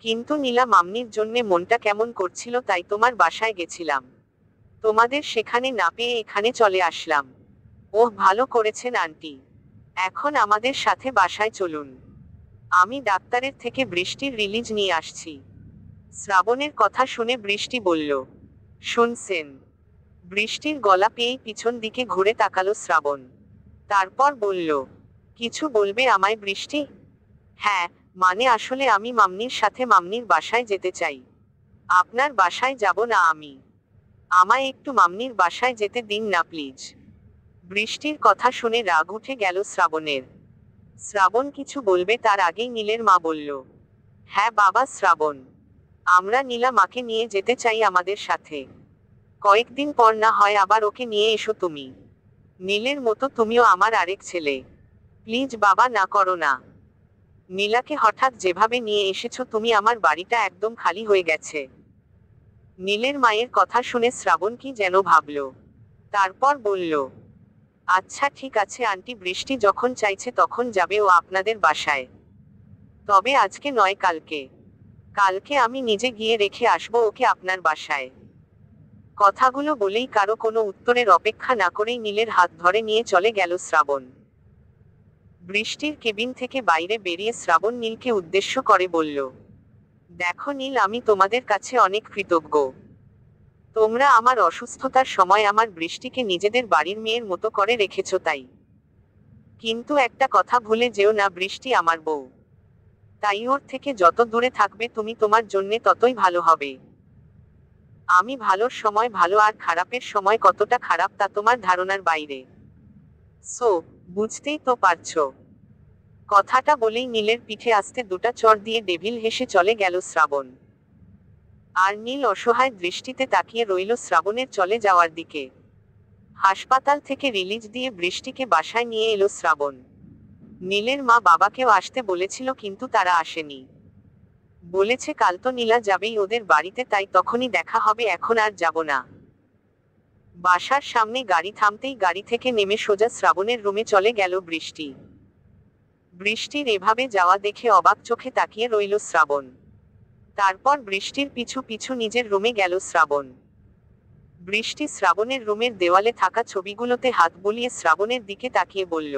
কিন্তু নীলা মাম্নির জন্যে মনটা কেমন করছিল তাই তোমার বাসায় গেছিলাম, তোমাদের সেখানে না পেয়ে এখানে চলে আসলাম। ওহ ভালো করেছেন আন্টি, এখন আমাদের সাথে বাসায় চলুন। আমি ডাক্তারের থেকে বৃষ্টির রিলিজ নিয়ে আসছি। শ্রাবণের কথা শুনে বৃষ্টি বলল, শুনছেন? বৃষ্টির গলা পেয়েই পিছন দিকে ঘুরে তাকালো শ্রাবণ। তারপর বলল, কিছু বলবে আমায় বৃষ্টি? হ্যাঁ, মানে আসলে আমি মাম্নির সাথে মাম্নির বাসায় যেতে চাই। আপনার বাসায় যাব না আমি। আমায় একটু মাম্নির বাসায় যেতে দিন না প্লিজ। বৃষ্টির কথা শুনে রাগ উঠে গেল শ্রাবণের। শ্রাবণ কিছু বলবে তার আগেই নীলের মা বলল, হ্যাঁ বাবা শ্রাবণ, আমরা নীলা মাকে নিয়ে যেতে চাই আমাদের সাথে। কয়েকদিন পর না হয় আবার ওকে নিয়ে এসো তুমি। নীলের মতো তুমিও আমার আরেক ছেলে। প্লিজ বাবা, না করো না। নীলাকে হঠাৎ যেভাবে নিয়ে এসেছো তুমি, আমার বাড়িটা একদম খালি হয়ে গেছে। নীলের মায়ের কথা শুনে শ্রাবণ কি যেন ভাবল। তারপর বলল, আচ্ছা ঠিক আছে আন্টি, বৃষ্টি যখন চাইছে তখন যাবে ও আপনাদের বাসায়। তবে আজকে নয়, কালকে। কালকে আমি নিজে গিয়ে রেখে আসবো ওকে আপনার বাসায়। কথাগুলো বলেই কারো কোনো উত্তরের অপেক্ষা না করেই নীলের হাত ধরে নিয়ে চলে গেল শ্রাবণ। বৃষ্টির কেবিন থেকে বাইরে বেরিয়ে শ্রাবণ নীলকে উদ্দেশ্য করে বলল, দেখো নীল, আমি তোমাদের কাছে অনেক কৃতজ্ঞ। তোমরা আমার অসুস্থতার সময় আমার বৃষ্টিকে নিজেদের বাড়ির মেয়ের মতো করে রেখেছো তাই। কিন্তু একটা কথা ভুলে যেও না, বৃষ্টি আমার বউ। তাই ওর থেকে যত দূরে থাকবে তুমি, তোমার জন্যে ততই ভালো হবে। আমি ভালোর সময় ভালো আর খারাপের সময় কতটা খারাপ তা তোমার ধারণার বাইরে। সো, বুঝতেই তো পারছো। কথাটা বলেই নীলের পিঠে আস্তে দুটা চড় দিয়ে ডেভিল হেসে চলে গেল শ্রাবণ। আর নীল অসহায় দৃষ্টিতে তাকিয়ে রইল শ্রাবণের চলে যাওয়ার দিকে। হাসপাতাল থেকে রিলিজ দিয়ে বৃষ্টিকে বাসায় নিয়ে এলো শ্রাবণ। নীলের মা বাবাকেও আসতে বলেছিল কিন্তু তারা আসেনি। বলেছে কাল তো নীলা যাবেই ওদের বাড়িতে, তাই তখনই দেখা হবে, এখন আর যাব না। বাসার সামনে গাড়ি থামতেই গাড়ি থেকে নেমে সোজা শ্রাবণের রুমে চলে গেল বৃষ্টি। বৃষ্টির এভাবে যাওয়া দেখে অবাক চোখে তাকিয়ে রইল শ্রাবণ। তারপর বৃষ্টির পিছু পিছু নিজের রুমে গেল শ্রাবণ। বৃষ্টি শ্রাবণের রুমের দেওয়ালে থাকা ছবিগুলোতে হাত বুলিয়ে শ্রাবণের দিকে তাকিয়ে বলল,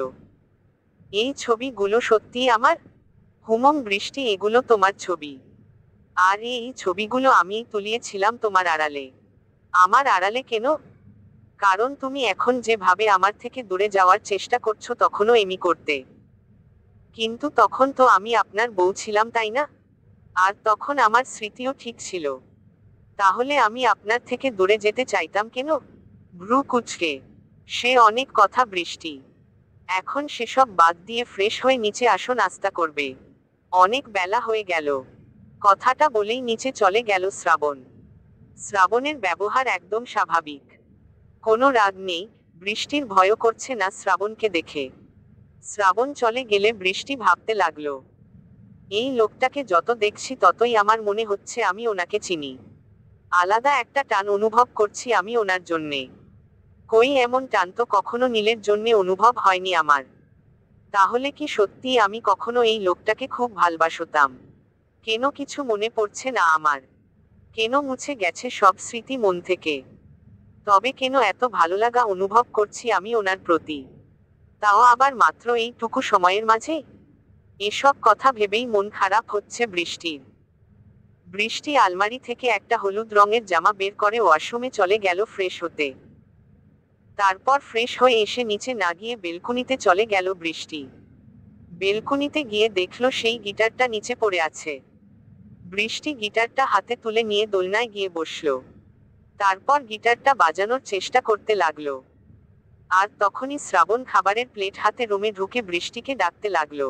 এই ছবিগুলো সত্যিই আমার? হুমম বৃষ্টি, এগুলো তোমার ছবি। আর এই ছবিগুলো আমিই তুলিয়েছিলাম তোমার আড়ালে। আমার আড়ালে কেন? কারণ তুমি এখন যেভাবে আমার থেকে দূরে যাওয়ার চেষ্টা করছো তখনও এমনি করতে। কিন্তু তখন তো আমি আপনার বউ ছিলাম, তাই না? আর তখন আমার স্মৃতিও ঠিক ছিল। তাহলে আমি আপনার থেকে দূরে যেতে চাইতাম কেন? ভ্রু কুঁচকে সে অনেক কথা বৃষ্টি। এখন সেসব বাদ দিয়ে ফ্রেশ হয়ে নিচে আসো, নাস্তা করবে। অনেক বেলা হয়ে গেল। কথাটা বলেই নিচে চলে গেল শ্রাবণ। শ্রাবণের ব্যবহার একদম স্বাভাবিক। কোনো রাগ নেই, বৃষ্টির ভয়ও করছে না শ্রাবণকে দেখে। শ্রাবণ চলে গেলে বৃষ্টি ভাবতে লাগলো, এই লোকটাকে যত দেখছি ততই আমার মনে হচ্ছে আমি ওনাকে চিনি। আলাদা একটা টান অনুভব করছি আমি ওনার জন্যে। কই, এমন টান তো কখনো নীলের জন্যে অনুভব হয়নি আমার। তাহলে কি সত্যি আমি কখনো এই লোকটাকে খুব ভালবাসতাম? কেন কিছু মনে পড়ছে না আমার? কেন মুছে গেছে সব স্মৃতি মন থেকে? তবে কেন এত ভালোলাগা অনুভব করছি আমি ওনার প্রতি? তাও আবার মাত্র এইটুকু সময়ের মাঝে? এসব কথা ভেবেই মন খারাপ হচ্ছে বৃষ্টির। বৃষ্টি আলমারি থেকে একটা হলুদ রঙের জামা বের করে ওয়াশরুমে চলে গেল ফ্রেশ হতে। তারপর ফ্রেশ হয়ে এসে নিচে না গিয়ে বেলকুনিতে চলে গেল বৃষ্টি। বেলকুনিতে গিয়ে দেখলো সেই গিটারটা নিচে পড়ে আছে। বৃষ্টি গিটারটা হাতে তুলে নিয়ে দোলনায় গিয়ে বসলো। তারপর গিটারটা বাজানোর চেষ্টা করতে লাগলো। আর তখনই শ্রাবণ খাবারের প্লেট হাতে রুমে ঢুকে বৃষ্টিকে ডাকতে লাগলো।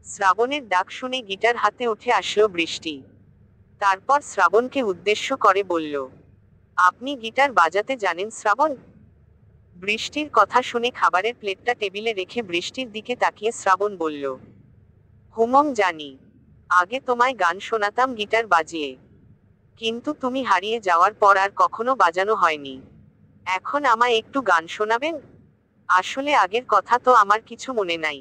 শ্রাবণের ডাক শুনে গিটার হাতে উঠে আসলো বৃষ্টি। তারপর শ্রাবণকে উদ্দেশ্য করে বলল, আপনি গিটার বাজাতে জানেন শ্রাবণ? বৃষ্টির কথা শুনে খাবারের প্লেটটা টেবিলে রেখে বৃষ্টির দিকে তাকিয়ে শ্রাবণ বলল, হুমম জানি। আগে তোমায় গান শোনাতাম গিটার বাজিয়ে। কিন্তু তুমি হারিয়ে যাওয়ার পর আর কখনো বাজানো হয়নি। এখন আমায় একটু গান শোনাবেন? আসলে আগের কথা তো আমার কিছু মনে নাই।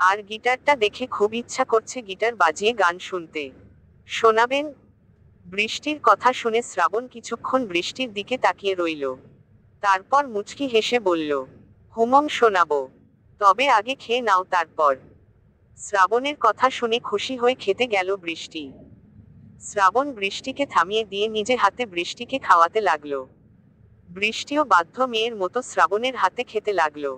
আর গিটারটা দেখে খুব ইচ্ছা করছে গিটার বাজিয়ে গান শুনতে। শোনাবেন? বৃষ্টির কথা শুনে শ্রাবণ কিছুক্ষণ বৃষ্টির দিকে তাকিয়ে রইল। তারপর মুচকি হেসে বলল, হুমম শোনাবো। তবে আগে খেয়ে নাও তারপর। শ্রাবণের কথা শুনে খুশি হয়ে খেতে গেল বৃষ্টি। শ্রাবণ বৃষ্টিকে থামিয়ে দিয়ে নিজে হাতে বৃষ্টিকে খাওয়াতে লাগলো। বৃষ্টিও বাধ্য মেয়ের মতো শ্রাবণের হাতে খেতে লাগলো।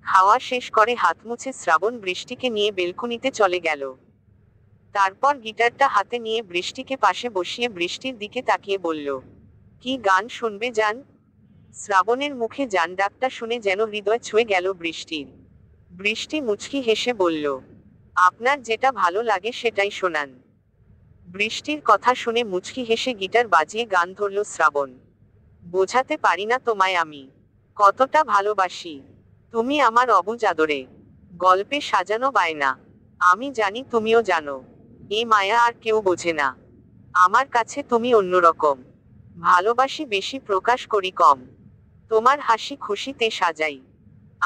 খাওয়া শেষ করে হাত মুছে শ্রাবণ বৃষ্টিকে নিয়ে বেলকুনিতে চলে গেল। তারপর গিটারটা হাতে নিয়ে বৃষ্টিকে পাশে বসিয়ে বৃষ্টির দিকে তাকিয়ে বলল, কি গান শুনবে জান? শ্রাবণের মুখে জান ডাকটা শুনে যেন হৃদয় ছুঁয়ে গেল বৃষ্টির। বৃষ্টি মুচকি হেসে বলল, আপনার যেটা ভালো লাগে সেটাই শোনান। বৃষ্টির কথা শুনে মুচকি হেসে গিটার বাজিয়ে গান ধরল শ্রাবণ। বোঝাতে পারি না তোমায় আমি কতটা ভালোবাসি, তুমি আমার অবুঝ আদরে, গল্পে সাজানো বায়না। আমি জানি তুমিও জানো, এ মায়া আর কেউ বোঝে না। আমার কাছে তুমি অন্যরকম, ভালোবাসি বেশি প্রকাশ করি কম। তোমার হাসি খুশিতে সাজাই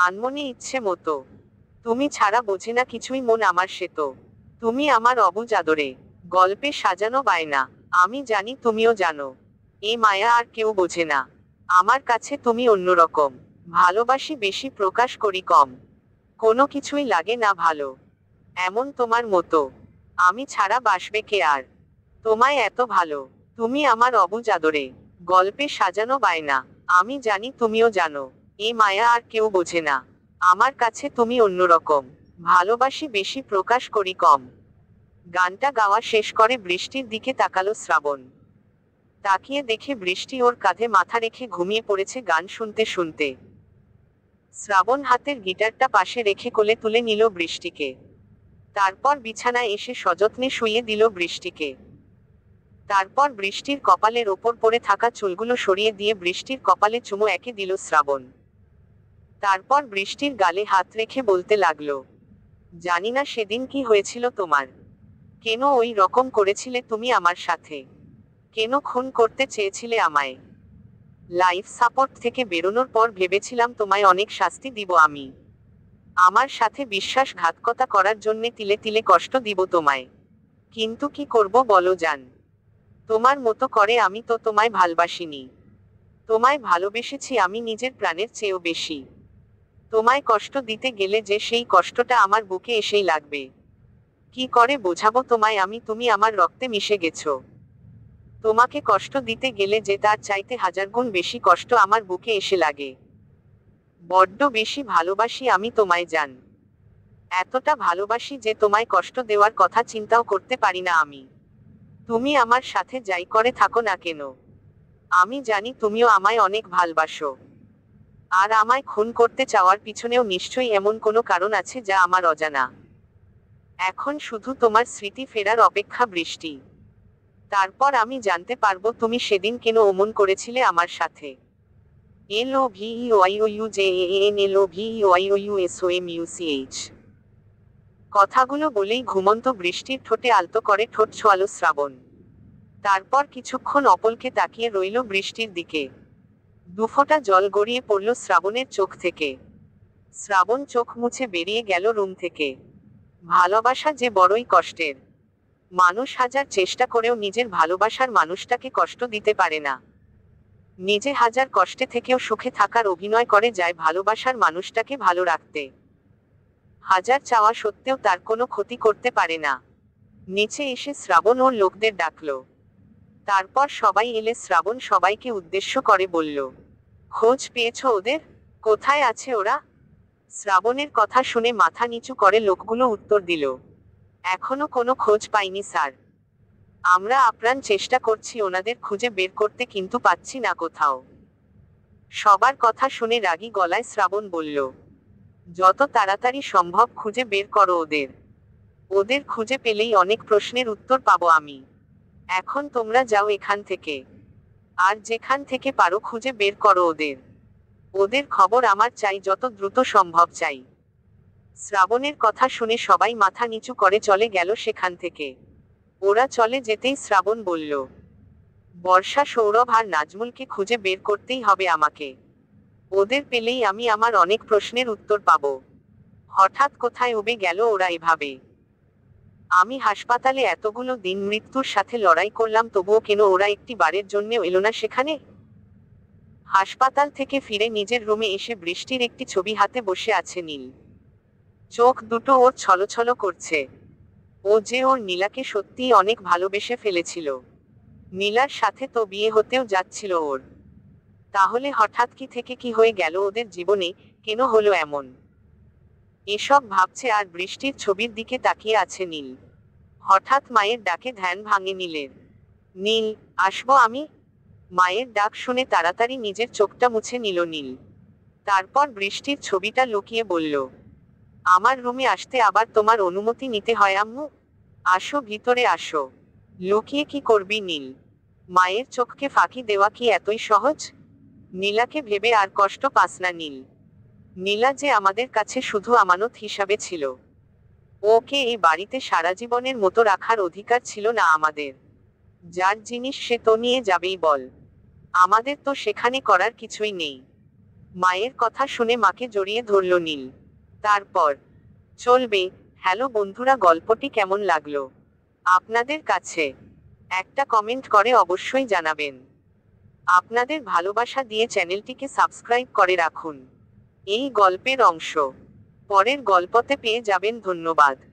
আনমনে ইচ্ছে মতো। তুমি ছাড়া বোঝে না কিছুই মন আমার, সে তো তুমি আমার অবুঝ আদরে, গল্পে সাজানো বায়না। আমি জানি তুমিও জানো, এ মায়া আর কেউ বোঝে না। আমার কাছে তুমি অন্যরকম, ভালোবাসি বেশি প্রকাশ করি কম। কোনো কিছুই লাগে না ভালো, এমন তোমার মতো। আমি ছাড়া বাসবে কে আর? তোমায় এত ভালো, তুমি আমার অবুঝ আদরে, গল্পে সাজানো বায়না। আমি জানি তুমিও জানো, এ মায়া আর কেউ বোঝে না। আমার কাছে তুমি অন্যরকম, ভালোবাসি বেশি প্রকাশ করি কম। গানটা গাওয়া শেষ করে বৃষ্টির দিকে তাকালো শ্রাবণ। তাকিয়ে দেখে বৃষ্টি ওর কাঁধে মাথা রেখে ঘুমিয়ে পড়েছে গান শুনতে শুনতে। শ্রাবণ হাতের গিটারটা পাশে রেখে কোলে তুলে নিল বৃষ্টিকে। তারপর বিছানায় এসে সযত্নে শুইয়ে দিল বৃষ্টিকে। তারপর বৃষ্টির কপালের ওপর পড়ে থাকা চুলগুলো সরিয়ে দিয়ে বৃষ্টির কপালে চুমু একে দিল শ্রাবণ। তারপর বৃষ্টির গালে হাত রেখে বলতে লাগলো, জানি না সেদিন কি হয়েছিল তোমার, কেন ওই রকম করেছিলে তুমি আমার সাথে, কেন খুন করতে চেয়েছিলে আমায়। লাইফ সাপোর্ট থেকে বেরোনোর পর ভেবেছিলাম তোমায় অনেক শাস্তি দিব আমি, আমার সাথে বিশ্বাসঘাতকতা করার জন্যে তিলে তিলে কষ্ট দিব তোমায়। কিন্তু কি করব বলো জান, তোমার মতো করে আমি তো তোমায় ভালবাসিনি। তোমায় ভালোবেসেছি আমি নিজের প্রাণের চেয়েও বেশি। তোমায় কষ্ট দিতে গেলে যে সেই কষ্টটা আমার বুকে এসেই লাগবে। কি করে বোঝাবো তোমায় আমি, তুমি আমার রক্তে মিশে গেছো। তোমাকে কষ্ট দিতে গেলে যে তার চাইতে হাজার গুণ বেশি কষ্ট আমার বুকে এসে লাগে। বড্ড বেশি ভালোবাসি আমি তোমায় জান, এতটা ভালোবাসি যে তোমায় কষ্ট দেওয়ার কথা চিন্তাও করতে পারি না আমি। তুমি আমার সাথে যাই করে থাকো না কেন, আমি জানি তুমিও আমায় অনেক ভালবাসো। আর আমায় খুন করতে চাওয়ার পিছনেও নিশ্চয়ই এমন কোনো কারণ আছে যা আমার অজানা। এখন শুধু তোমার স্মৃতি ফেরার অপেক্ষা বৃষ্টি। তারপর আমি জানতে পারবো তুমি সেদিন কেন অমন করেছিলে আমার সাথে। LOVEYOUJANLOVEYOUSOMUCH। কথাগুলো বলেই ঘুমন্ত বৃষ্টির ঠোঁটে আলতো করে ঠোঁট ছোঁয়ালো শ্রাবণ। তারপর কিছুক্ষণ অপলকে তাকিয়ে রইল বৃষ্টির দিকে। দুফোঁটা জল গড়িয়ে পড়ল শ্রাবণের চোখ থেকে। শ্রাবণ চোখ মুছে বেরিয়ে গেল রুম থেকে। ভালোবাসা যে বড়ই কষ্টের, মানুষ হাজার চেষ্টা করেও নিজের ভালোবাসার মানুষটাকে কষ্ট দিতে পারে না। নিজে হাজার কষ্টে থেকেও সুখে থাকার অভিনয় করে যায় ভালোবাসার মানুষটাকে ভালো রাখতে। হাজার চাওয়া সত্ত্বেও তার কোনো ক্ষতি করতে পারে না। নিচে এসে শ্রাবণ ওর লোকদের ডাকলো। তারপর সবাই এলে শ্রাবণ সবাইকে উদ্দেশ্য করে বলল, খোঁজ পেয়েছো ওদের? কোথায় আছে ওরা? শ্রাবণের কথা শুনে মাথা নিচু করে লোকগুলো উত্তর দিল, এখনো কোনো খোঁজ পাইনি স্যার। আমরা আপ্রাণ চেষ্টা করছি ওনাদের খুঁজে বের করতে, কিন্তু পাচ্ছি না কোথাও। সবার কথা শুনে রাগী গলায় শ্রাবণ বলল, যত তাড়াতাড়ি সম্ভব খুঁজে বের করো ওদের। ওদের খুঁজে পেলেই অনেক প্রশ্নের উত্তর পাবো আমি। এখন তোমরা যাও এখান থেকে, আর যেখান থেকে পারো খুঁজে বের করো ওদের। ওদের খবর আমার চাই, যত দ্রুত সম্ভব চাই। শ্রাবণের কথা শুনে সবাই মাথা নিচু করে চলে গেল সেখান থেকে। ওরা চলে যেতেই শ্রাবণ বলল, বর্ষা, সৌরভ আর নাজমুলকে খুঁজে বের করতেই হবে আমাকে। ওদের পেলেই আমি আমার অনেক প্রশ্নের উত্তর পাব। হঠাৎ কোথায় উবে গেল ওরা এভাবে? আমি হাসপাতালে এতগুলো দিন মৃত্যুর সাথে লড়াই করলাম, তবুও কেন ওরা একটি বারের জন্যেও এলো না সেখানে? হাসপাতাল থেকে ফিরে নিজের রুমে এসে বৃষ্টির একটি ছবি হাতে বসে আছে নীল। চোখ দুটো ওর ছলছল করছে। ও যে ওর নীলাকে সত্যিই অনেক ভালোবেসে ফেলেছিল। নীলার সাথে তো বিয়ে হতেও যাচ্ছিল ওর। তাহলে হঠাৎ কি থেকে কি হয়ে গেল ওদের জীবনে, কেন হলো এমন? এসব ভাবছে আর বৃষ্টির ছবির দিকে তাকিয়ে আছে নীল। হঠাৎ মায়ের ডাকে ধ্যান ভাঙে নীলের। নীল, আসবো আমি? মায়ের ডাক শুনে তাড়াতাড়ি নিজের চোখটা মুছে নিল নীল। তারপর বৃষ্টির ছবিটা লুকিয়ে বলল, আমার রুমে আসতে আবার তোমার অনুমতি নিতে হয় আম্মু? আসো ভিতরে আসো। লুকিয়ে কি করবি নীল? মায়ের চোখকে ফাঁকি দেওয়া কি এতই সহজ? নীলাকে ভেবে আর কষ্ট পাস না নীল। নীলা যে আমাদের কাছে শুধু আমানত হিসাবে ছিল। ওকে এই বাড়িতে সারা জীবনের মতো রাখার অধিকার ছিল না আমাদের। যার জিনিস সে তো নিয়ে যাবেই বল। আমাদের তো সেখানে করার কিছুই নেই। মায়ের কথা শুনে মাকে জড়িয়ে ধরল নীল। তারপর, চলবে। হ্যালো বন্ধুরা, গল্পটি কেমন লাগলো আপনাদের কাছে? একটা কমেন্ট করে অবশ্যই জানাবেন। আপনাদের ভালোবাসা দিয়ে চ্যানেলটিকে সাবস্ক্রাইব করে রাখুন। এই গল্পের অংশ পরের গল্পতে পেয়ে যাবেন। ধন্যবাদ।